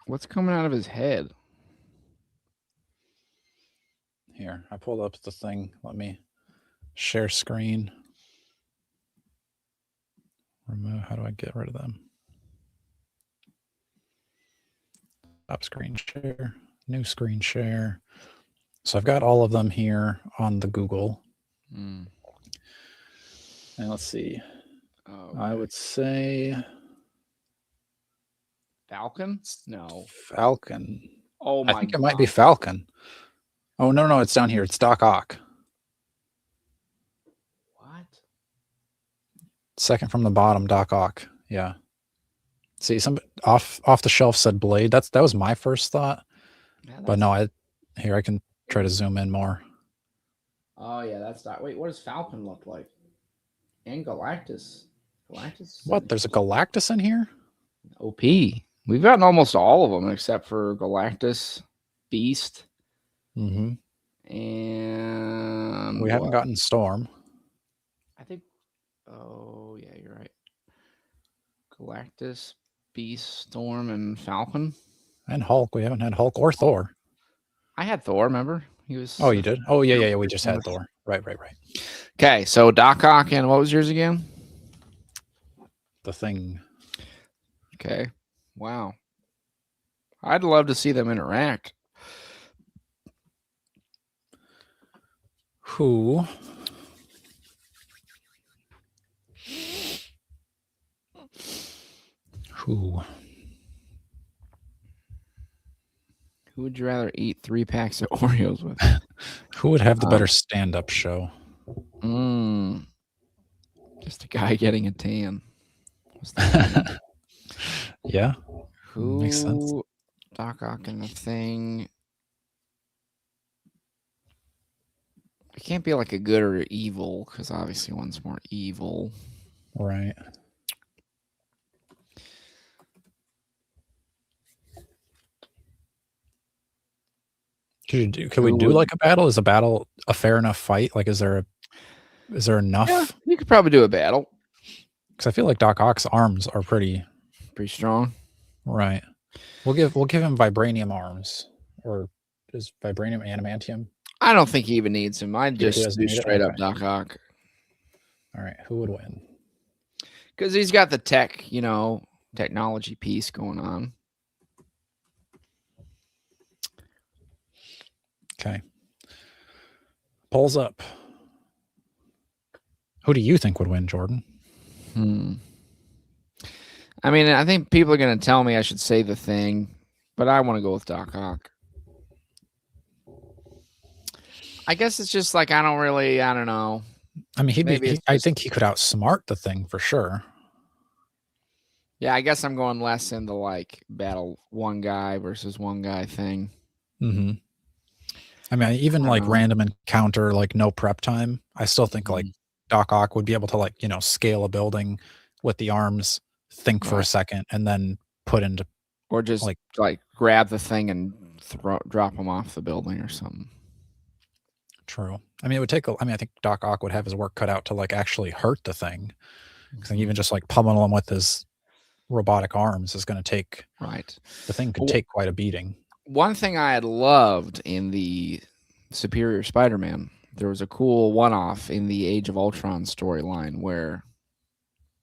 What's coming out of his head? Here, I pulled up the thing. Let me share screen. Remove. How do I get rid of them? Stop screen share. New screen share. So I've got all of them here on the Google. Mm. And let's see. Okay. I would say Falcon? No. Falcon. Oh my God. I think it might be Falcon. Oh, no, it's down here. It's Doc Ock. What? Second from the bottom, Doc Ock. Yeah. See, some off the shelf said Blade. That was my first thought. Yeah, but no, I can try to zoom in more. Oh yeah, that's Doc. Wait, what does Falcon look like? And Galactus. What? There's a Galactus in here? OP. We've gotten almost all of them except for Galactus, Beast. Mm-hmm. And we haven't gotten Storm. I think. Oh yeah, you're right. Galactus, Beast, Storm, and Falcon. And Hulk. We haven't had Hulk or Thor. I had Thor, remember? He was. Oh, you did? Oh, yeah. We just had Thor. Right. Okay, so Doc Ock, and what was yours again? The Thing. Okay. Wow. I'd love to see them interact. Who would you rather eat 3 packs of Oreos with? Who would have the better stand-up show? Just a guy getting a tan. Yeah. Who? Makes sense. Doc Ock and The Thing. It can't be like a good or evil, because obviously one's more evil. Right. Could we do like a battle? Is a battle a fair enough fight? Like, is there enough? Yeah, you could probably do a battle. Because I feel like Doc Ock's arms are pretty strong. Right. We'll give him vibranium arms, or is vibranium adamantium? I don't think he even needs him. I'd just do straight up Doc Ock. All right, who would win? Because he's got the technology piece going on. Okay. Polls up. Who do you think would win, Jordan? I mean, I think people are going to tell me I should say The Thing, but I want to go with Doc Ock. I guess it's just like I don't know. I mean, I think he could outsmart The Thing for sure. Yeah, I guess I'm going less in the like battle one guy versus one guy thing. Mm-hmm. I mean, even like random encounter, like no prep time, I still think like Doc Ock would be able to like, scale a building with the arms, think for a second, and then put into, or just like grab the thing and drop him off the building or something. True. I mean, it would take. I think Doc Ock would have his work cut out to like actually hurt the Thing, because even just like pummel him with his robotic arms is going to take. Right. The Thing could take quite a beating. One thing I had loved in the Superior Spider-Man, there was a cool one-off in the Age of Ultron storyline where,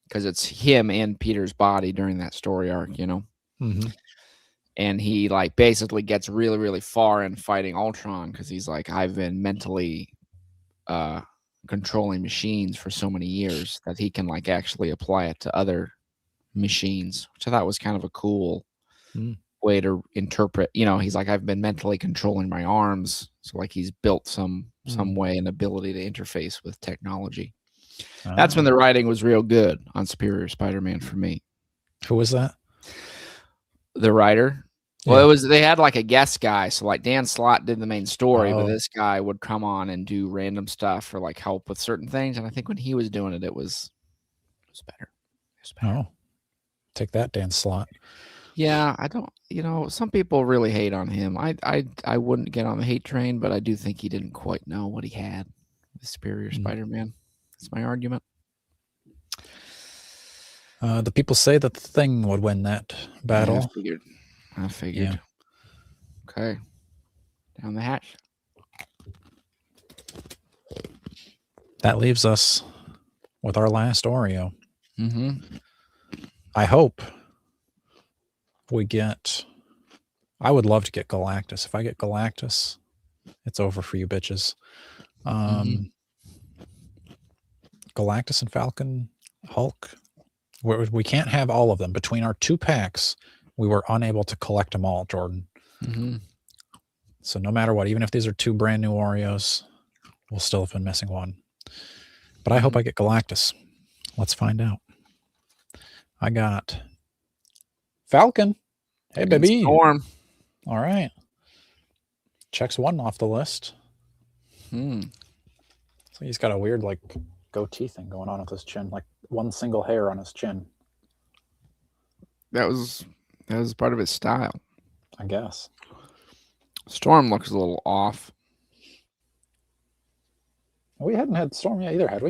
because it's him and Peter's body during that story arc, Mm-hmm. And he like basically gets really, really far in fighting Ultron because he's like, I've been mentally controlling machines for so many years that he can like actually apply it to other machines, which I thought was kind of a cool way to interpret. He's like, I've been mentally controlling my arms, so like he's built some way an ability to interface with technology. That's when the writing was real good on Superior Spider-Man for me. Who was that? The writer? Well, they had like a guest guy. So like Dan Slott did the main story, but this guy would come on and do random stuff or like help with certain things. And I think when he was doing it, it was better. Oh, take that, Dan Slott. Yeah, I don't, some people really hate on him. I wouldn't get on the hate train, but I do think he didn't quite know what he had with Superior Spider-Man. That's my argument. The people say that The Thing would win that battle. I figured. Yeah. Okay. Down the hatch. That leaves us with our last Oreo. Mm-hmm. I hope we get... I would love to get Galactus. If I get Galactus, It's over for you bitches. Galactus and Falcon, Hulk. We can't have all of them. Between our 2 packs, we were unable to collect them all, Jordan. So no matter what, even if these are 2 brand new Oreos, we'll still have been missing one. But I hope I get Galactus. Let's find out. I got Falcon. Hey, baby. Storm. All right. Checks 1 off the list. So he's got a weird, like, goatee thing going on with his chin, like one single hair on his chin. That was part of his style, I guess. Storm looks a little off. We hadn't had Storm yet either, had we?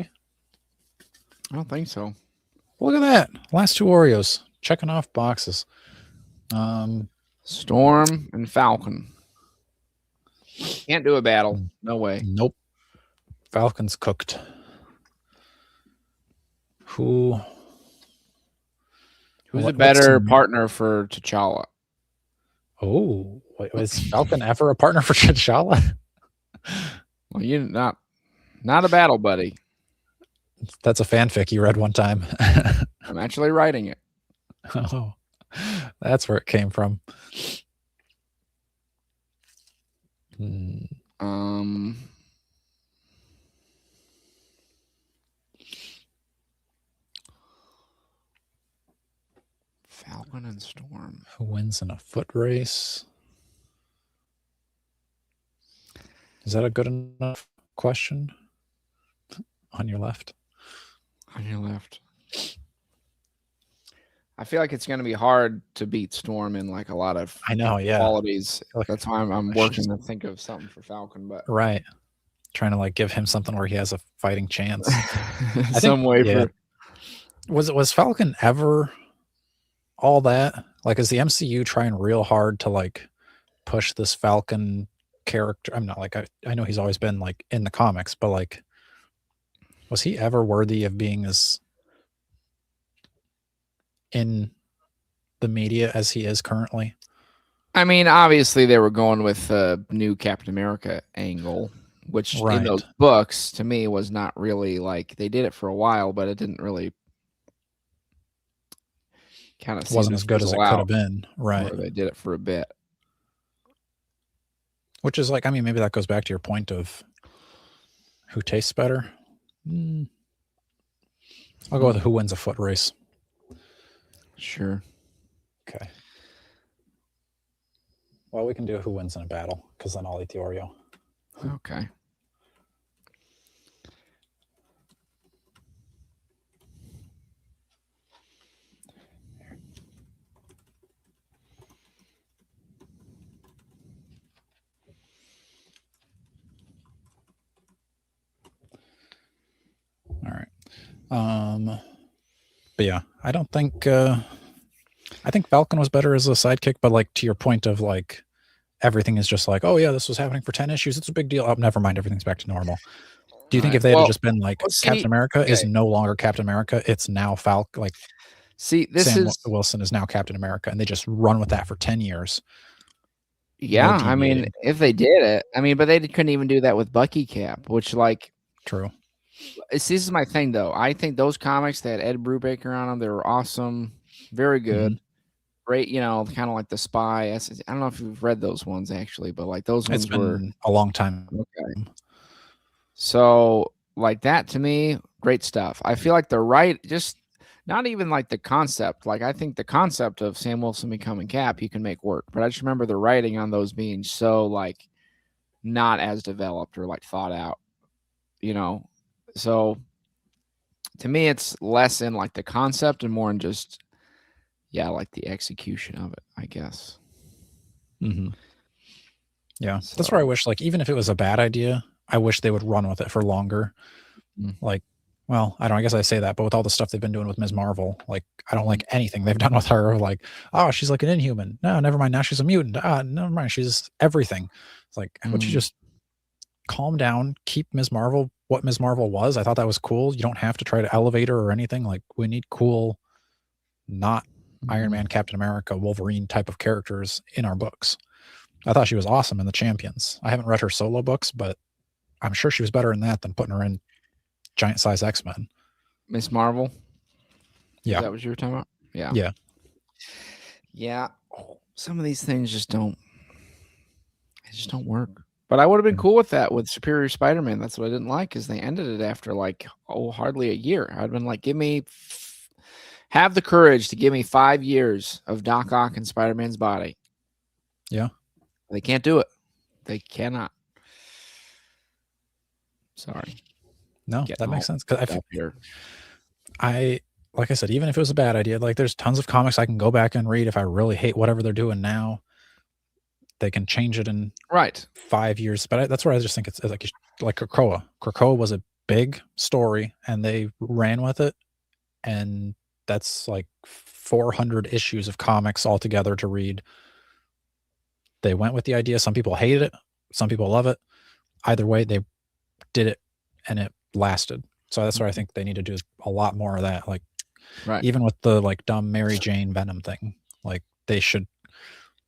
I don't think so. Look at that. Last 2 Oreos. Checking off boxes. Storm and Falcon. Can't do a battle. No way. Nope. Falcon's cooked. Who's a better partner for T'Challa? Oh, wait, was Falcon ever a partner for T'Challa? Well, you're not a battle buddy. That's a fanfic you read one time. I'm actually writing it. Oh, that's where it came from. Falcon and Storm. Who wins in a foot race? Is that a good enough question? On your left. On your left. I feel like it's going to be hard to beat Storm in like a lot of qualities. That's why I'm working to think of something for Falcon, but right, trying to like give him something where he has a fighting chance. Was Falcon ever all that? Like, is the MCU trying real hard to like push this Falcon character? I'm not like I know he's always been like in the comics, but like, was he ever worthy of being as in the media as he is currently? I mean, obviously they were going with the new Captain America angle, which in those books to me was not really like, they did it for a while, but it didn't really kind of wasn't as good as it could have been. Right. They did it for a bit. Which is like, I mean, maybe that goes back to your point of who tastes better. I'll go with who wins a foot race. Sure. Okay. Well, we can do who wins in a battle, because then I'll eat the Oreo. Okay. All right. But yeah, I don't think I think Falcon was better as a sidekick, but like to your point of like everything is just like, oh yeah, this was happening for 10 issues. It's a big deal. Oh, never mind, everything's back to normal. Do you think if they had just been like Captain America is no longer Captain America, it's now Falcon, like Sam Wilson is now Captain America, and they just run with that for 10 years. Yeah, I mean, if they did it, I mean, but they couldn't even do that with Bucky Cap, which like true. This is my thing, though. I think those comics that had Ed Brubaker on them, they were awesome, very good, great. You know, kind of like the Spy. I don't know if you've read those ones actually, but like those ones were a long time. Okay. So like that to me, great stuff. I feel like just not even like the concept. Like I think the concept of Sam Wilson becoming Cap, you can make work. But I just remember the writing on those being so like not as developed or like thought out, you know. So to me, it's less in like the concept and more in just, like the execution of it, I guess. Yeah, so that's where I wish, like, even if it was a bad idea, I wish they would run with it for longer. Like, well, I guess I say that, but with all the stuff they've been doing with Ms. Marvel, like, I don't like anything they've done with her. Like, oh, she's like an Inhuman. No, never mind. Now she's a mutant. Never mind. She's everything. It's like, would you just calm down, keep Ms. Marvel what Ms. Marvel was? I thought that was cool. You don't have to try to elevate her or anything. Like, we need cool, not Iron Man, Captain America, Wolverine type of characters in our books. I thought she was awesome in the Champions. I haven't read her solo books, but I'm sure she was better in that than putting her in giant size X-Men. Miss Marvel. Yeah. Is that what you were talking about? Yeah. Yeah. Yeah. Oh, some of these things just don't work. But I would have been cool with that with Superior Spider-Man. That's what I didn't like, is they ended it after like hardly a year. I'd been like, have the courage to give me 5 years of Doc Ock and Spider-Man's body. Yeah. They can't do it. They cannot. Sorry. No, that makes sense. Because like I said, even if it was a bad idea, like there's tons of comics I can go back and read if I really hate whatever they're doing now. They can change it in 5 years. But that's where I just think it's like Krakoa. Krakoa was a big story, and they ran with it. And that's like 400 issues of comics altogether to read. They went with the idea. Some people hated it. Some people love it. Either way, they did it, and it lasted. So that's where I think they need to do a lot more of that. Like, even with the like dumb Mary Jane Venom thing, like they should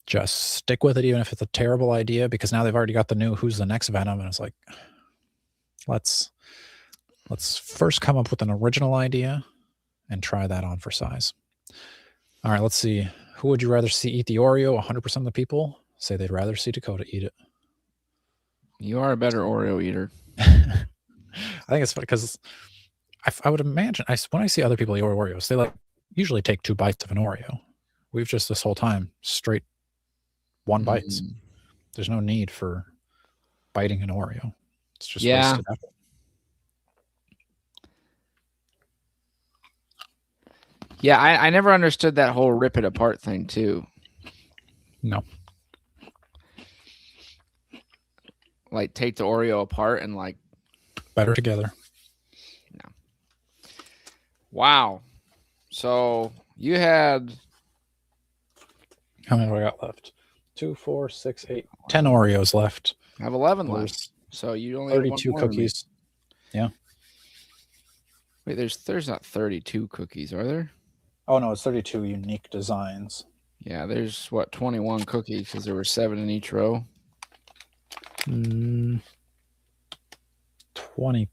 just stick with it, even if it's a terrible idea, because now they've already got the new who's the next Venom, and it's like, let's first come up with an original idea and try that on for size. All right, let's see. Who would you rather see eat the Oreo? 100% of the people say they'd rather see Dakota eat it. You are a better Oreo eater. I think it's funny because I would imagine when I see other people eat Oreos, they like usually take 2 bites of an Oreo. We've just this whole time straight 1 bites. There's no need for biting an Oreo. It's just wasted effort. Yeah, I never understood that whole rip it apart thing too. No. Like take the Oreo apart and like better together. No. Wow. So you had how many do I got left? 2, 4, 6, 8, 10 Oreos left. I have 11 left. So you only 32 have 1 cookies. Yeah. Wait, there's not 32 cookies, are there? Oh no, it's 32 unique designs. Yeah, there's what 21 cookies because there were 7 in each row. 20.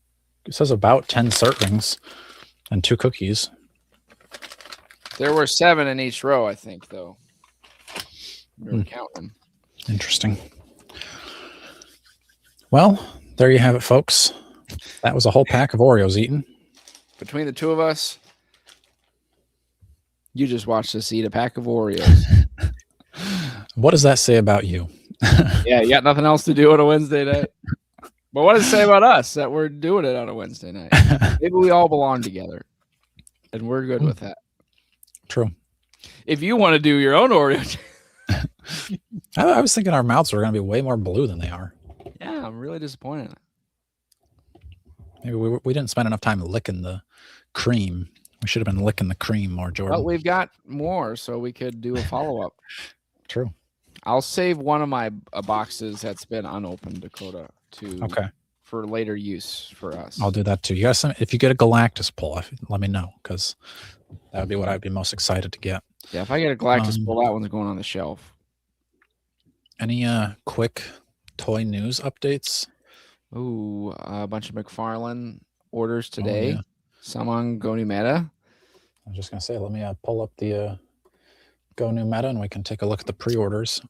It says about 10 servings and 2 cookies. There were 7 in each row, I think, though. We were counting them. Interesting. Well, there you have it, folks. That was a whole pack of Oreos eaten. Between the 2 of us, you just watched us eat a pack of Oreos. What does that say about you? Yeah, you got nothing else to do on a Wednesday night. But what does it say about us that we're doing it on a Wednesday night? Maybe we all belong together, and we're good with that. True. If you want to do your own Oreo, I was thinking our mouths were going to be way more blue than they are. Yeah, I'm really disappointed. Maybe we didn't spend enough time licking the cream. We should have been licking the cream more, Jordan. But we've got more, so we could do a follow-up. True. I'll save one of my boxes that's been unopened, Dakota, for later use for us. I'll do that too. You guys, if you get a Galactus pull, let me know, because that would be what I'd be most excited to get. Yeah, if I get a Galactus pull, that one's going on the shelf. Any quick toy news updates? Ooh, a bunch of McFarlane orders today. Some on Go New Meta. I was just going to say, let me pull up the Go New Meta and we can take a look at the pre-orders.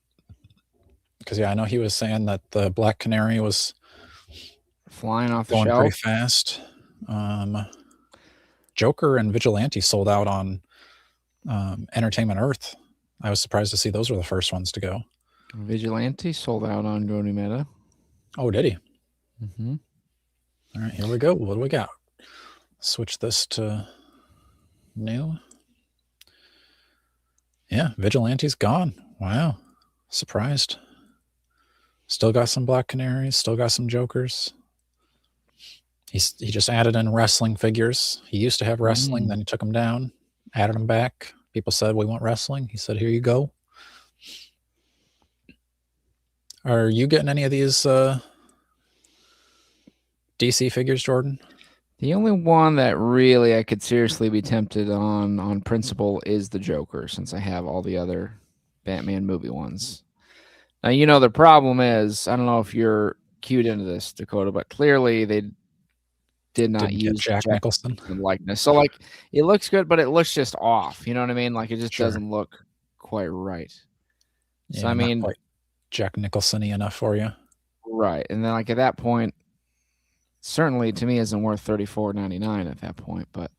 Because, I know he was saying that the Black Canary was flying off the shelf. Going pretty fast. Joker and Vigilante sold out on Entertainment Earth. I was surprised to see those were the first ones to go. Vigilante sold out on Go New Meta. Oh, did he? Mm-hmm. All right, here we go. What do we got? Switch this to new. Yeah, Vigilante's gone. Wow. Surprised. Still got some Black Canaries, still got some Jokers. He just added in wrestling figures. He used to have wrestling, then he took them down, added them back. People said, we want wrestling. He said, here you go. Are you getting any of these DC figures, Jordan? The only one that really I could seriously be tempted on principle is the Joker, since I have all the other Batman movie ones. Now, you know, the problem is, I don't know if you're cued into this, Dakota, but clearly they did not Didn't get use the Jack Jack Nicholson. Nicholson likeness. So, like, it looks good, but it looks just off. You know what I mean? Like, it just Sure. doesn't look quite right. So, Yeah, I mean, not quite Jack Nicholson-y enough for you. right. And then, like, at that point, certainly to me isn't worth $34.99 at that point, but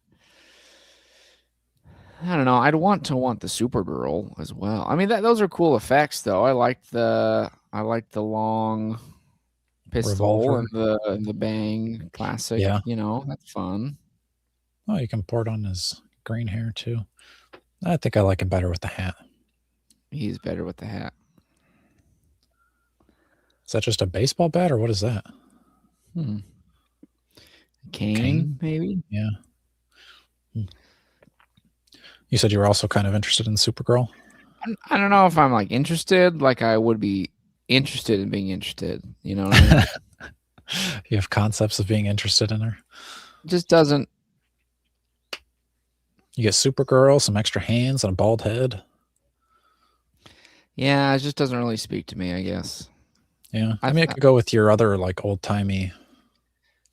I don't know. I'd want the Supergirl as well. I mean, those are cool effects, though. I like the long pistol Revolver. and the bang classic. Yeah. You know, that's fun. Oh, you can port on his green hair too. I think I like him better with the hat. He's better with the hat. Is that just a baseball bat or what is that? Cane, maybe. Yeah. You said you were also kind of interested in Supergirl. I don't know if I'm like interested. Like I would be interested in being interested. You know what I mean? You have concepts of being interested in her. Just doesn't. You get Supergirl, some extra hands, and a bald head. Yeah, it just doesn't really speak to me, I guess. Yeah, I mean, it could go with your other like old timey,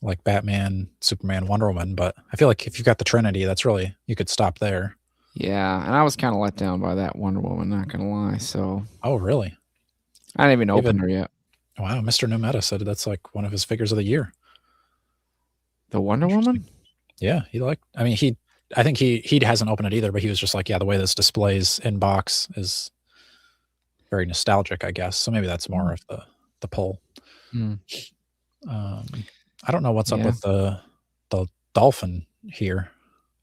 like Batman, Superman, Wonder Woman. But I feel like if you've got the Trinity, that's really you could stop there. Yeah, and I was kind of let down by that Wonder Woman. Not gonna lie. So. Oh, really? I didn't even open her yet. Wow, Mr. No Meta said that's like one of his figures of the year. The Wonder Woman? Yeah, I think he hasn't opened it either, but he was just like, yeah, the way this displays in box is very nostalgic, I guess. So maybe that's more of the pull. I don't know what's up with the dolphin here.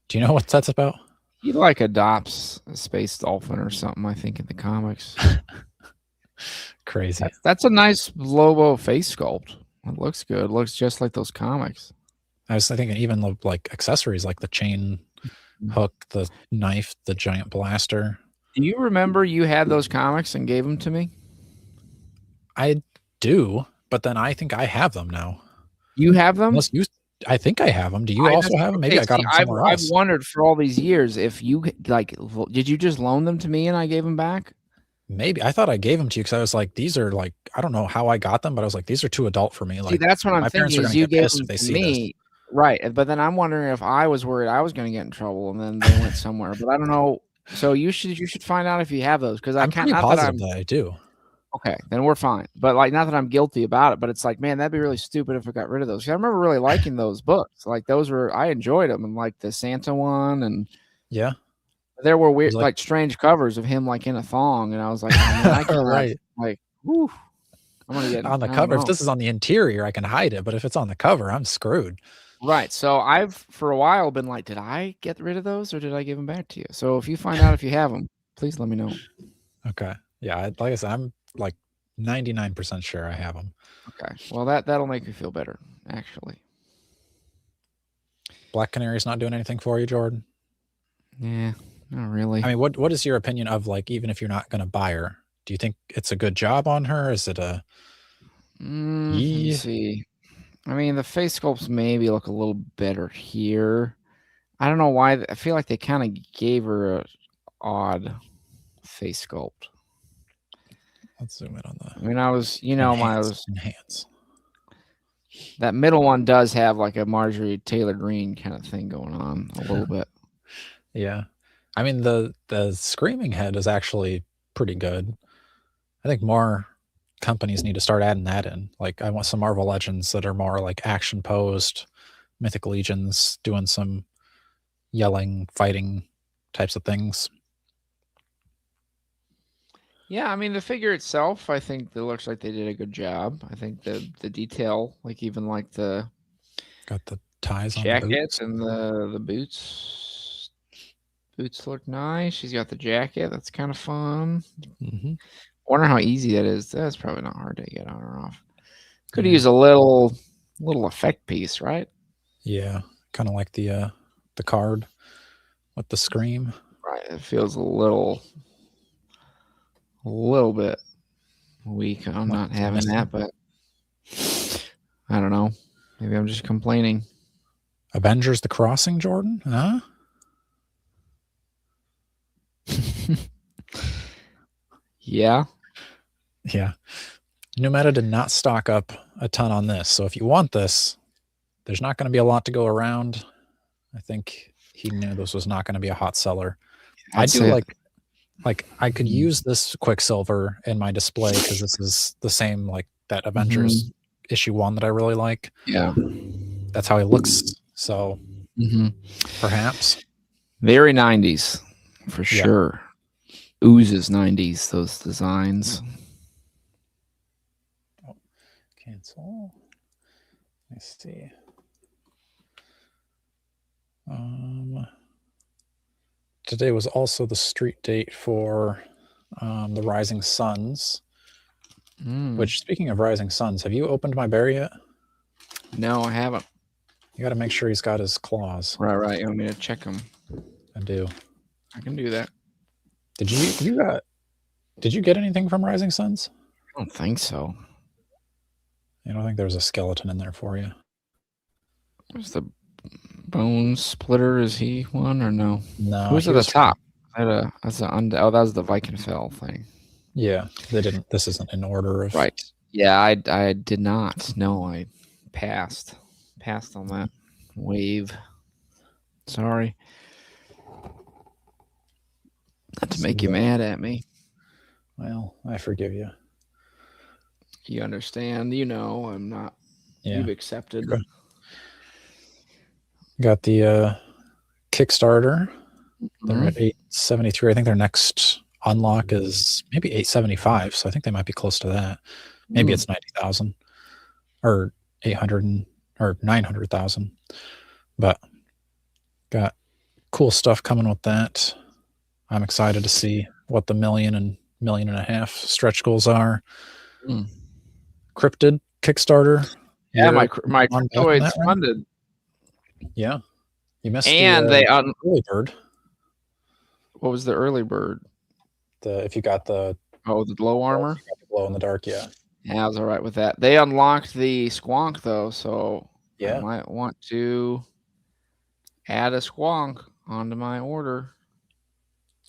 Do you know what that's about? He like adopts a space dolphin or something, I think, in the comics. Crazy. That's a nice Lobo face sculpt. It looks good. It looks just like those comics. I was thinking even like accessories like the chain hook, the knife, the giant blaster. Do you remember you had those comics and gave them to me? I do, but then I think I have them now. You have them? I think I have them. Do you also have them? Maybe I got them somewhere else. I've wondered for all these years if you like, did you just loan them to me and I gave them back? Maybe I thought I gave them to you because I was like, these are like, I don't know how I got them, but I was like, these are too adult for me. Like, see, that's what I'm thinking. Is you gave them to me, right? But then I'm wondering if I was worried I was going to get in trouble and then they went somewhere. But I don't know. So you should find out if you have those because I'm pretty positive that I do. Okay, then we're fine. But like, not that I'm guilty about it, but it's like, man, that'd be really stupid if I got rid of those. I remember really liking those books. Like I enjoyed them, and like the Santa one, and yeah, there were weird, like strange covers of him like in a thong, and I was like, oh, man, I can't right, like, whew, I'm gonna get on the cover. If this is on the interior, I can hide it, but if it's on the cover, I'm screwed. Right. So I've for a while been like, did I get rid of those or did I give them back to you? So if you find out if you have them, please let me know. Okay. Yeah. Like I said, I'm like 99% sure I have them. Okay. Well, that'll make me feel better, actually. Black Canary's not doing anything for you, Jordan? Yeah, not really. I mean, what is your opinion of like, even if you're not going to buy her, do you think it's a good job on her? Is it a let's see. I mean, the face sculpts maybe look a little better here. I don't know why. I feel like they kind of gave her a odd face sculpt. Let's zoom in on that. I mean, I was, you know, enhance. That middle one does have like a Marjorie Taylor Greene kind of thing going on a little bit. Yeah. I mean, the screaming head is actually pretty good. I think more companies need to start adding that in. Like, I want some Marvel Legends that are more like action posed, Mythic Legions doing some yelling, fighting types of things. Yeah, I mean, the figure itself, I think it looks like they did a good job. I think the detail, like even like the got the ties jacket on the boots. And the boots. Boots look nice. She's got the jacket. That's kind of fun. Mm-hmm. I wonder how easy that is. That's probably not hard to get on or off. Could use a little effect piece, right? Yeah, kind of like the card with the scream. Right. It feels a little bit weak. I'm not having that, but I don't know. Maybe I'm just complaining. Avengers: The Crossing, Jordan? Huh? Yeah. Yeah. New Meta did not stock up a ton on this. So if you want this, there's not going to be a lot to go around. I think he knew this was not going to be a hot seller. I do like I could use this Quicksilver in my display because this is the same like that Avengers issue 1 that I really like. Yeah. That's how he looks. So perhaps. Very 90s for sure. Oozes 90s, those designs. Cancel. Let's see. Today was also the street date for the Rising Suns. Which, speaking of Rising Suns, have you opened my bear yet? No, I haven't. You got to make sure he's got his claws. Right. You want me to check him? I do. I can do that. Did you get anything from Rising Suns? I don't think so. I don't think there was a skeleton in there for you. Where's the bone splitter? Is he one or no? No. Who's at the top? That was the Viking Fell thing. Yeah, they didn't. This isn't in order of. Right. Yeah, I did not. No, I passed on that wave. Sorry. Not to make you mad at me. Well, I forgive you. You understand. You know, I'm not. Yeah. You've accepted. Okay. Got the Kickstarter. They're at 873. I think their next unlock is maybe 875. So I think they might be close to that. Maybe it's 90,000 or 800 or 900,000. But got cool stuff coming with that. I'm excited to see what the $1 and $1.5 million stretch goals are. Cryptid Kickstarter. Yeah, my cryptoid's funded. Yeah. You missed the early bird. What was the early bird? If you got the glow armor? The glow in the dark, yeah. Yeah, I was all right with that. They unlocked the squonk though, so I might want to add a squonk onto my order.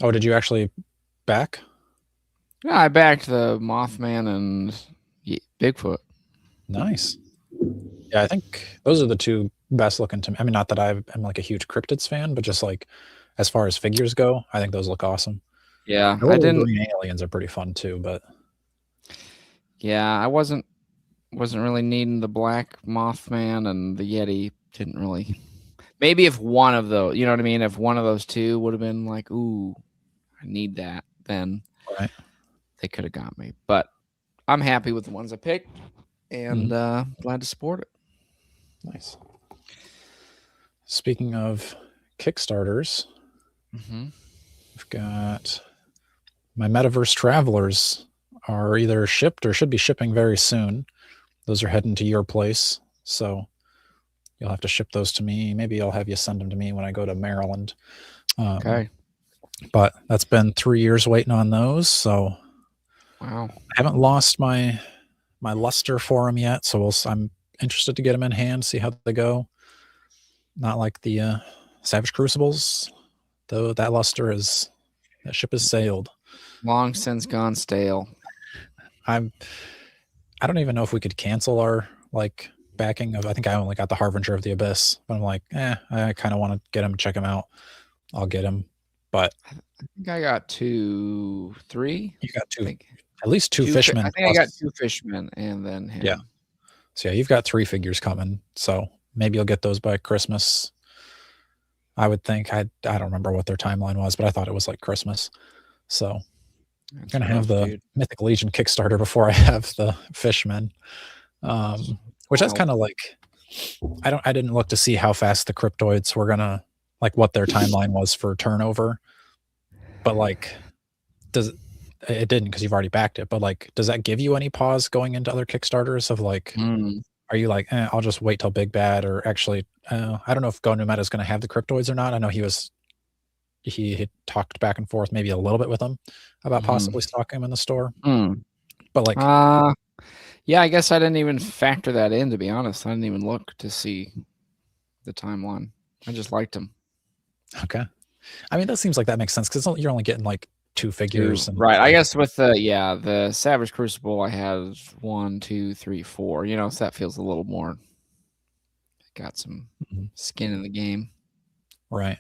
Oh, did you actually back? Yeah, I backed the Mothman and Bigfoot. Nice. Yeah, I think those are the two best looking to me. I mean, not that I'm like a huge cryptids fan, but just like as far as figures go, I think those look awesome. Yeah, I didn't. Green aliens are pretty fun too, but yeah, I wasn't really needing the black Mothman and the Yeti. Didn't really. Maybe if one of those, you know what I mean? If one of those two would have been like, ooh, I need that, then they could have got me. But I'm happy with the ones I picked and glad to support it. Nice. Speaking of Kickstarters, we've got my Metaverse Travelers are either shipped or should be shipping very soon. Those are heading to your place, so you'll have to ship those to me. Maybe I'll have you send them to me when I go to Maryland. Okay. But that's been 3 years waiting on those, so wow. I haven't lost my luster for them yet, so I'm interested to get them in hand, see how they go. Not like the Savage Crucibles, though. That ship has sailed. Long since gone stale. I don't even know if we could cancel our like backing of. I think I only got the Harbinger of the Abyss, but I'm like, I kind of want to get him, check him out. I'll get him, but I think I got 2, 3. You got at least two fishmen. I think I got 2 fishmen and then him. Yeah. So yeah, you've got 3 figures coming. So maybe you'll get those by Christmas. I would think. I don't remember what their timeline was, but I thought it was like Christmas. So I'm gonna have the Mythic Legion Kickstarter before I have the fishmen. Which that's kind of like I didn't look to see how fast the cryptoids were gonna like what their timeline was for turnover. But like it didn't because you've already backed it, but like does that give you any pause going into other Kickstarters of like are you like, I'll just wait till Big Bad, or actually, I don't know if Go New Meta is going to have the cryptoids or not. I know he had talked back and forth maybe a little bit with them about possibly stocking them in the store. But like, yeah, I guess I didn't even factor that in, to be honest. I didn't even look to see the timeline. I just liked them. Okay. I mean, that seems like that makes sense because you're only getting like 2 figures. Right. I guess with the Savage Crucible, I have 1, 2, 3, 4. You know, so that feels a little more. Got some skin in the game. Right.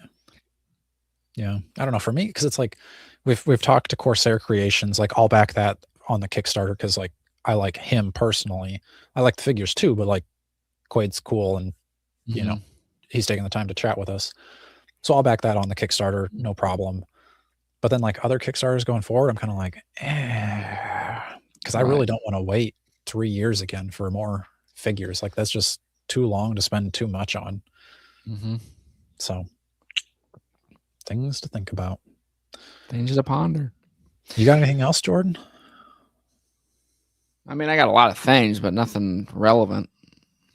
Yeah. I don't know, for me, because it's like we've talked to Corsair Creations, like I'll back that on the Kickstarter because like I like him personally. I like the figures too, but like Quaid's cool and you know he's taking the time to chat with us. So I'll back that on the Kickstarter, no problem. But then like other Kickstarters going forward, I'm kind of like, because I really don't want to wait 3 years again for more figures. Like that's just too long to spend too much on. So things to think about. Things to ponder. You got anything else, Jordan? I mean, I got a lot of things, but nothing relevant.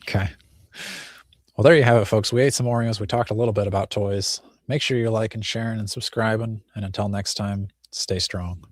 Okay. Well, there you have it, folks. We ate some Oreos. We talked a little bit about toys. Make sure you're liking, sharing, and subscribing. And until next time, stay strong.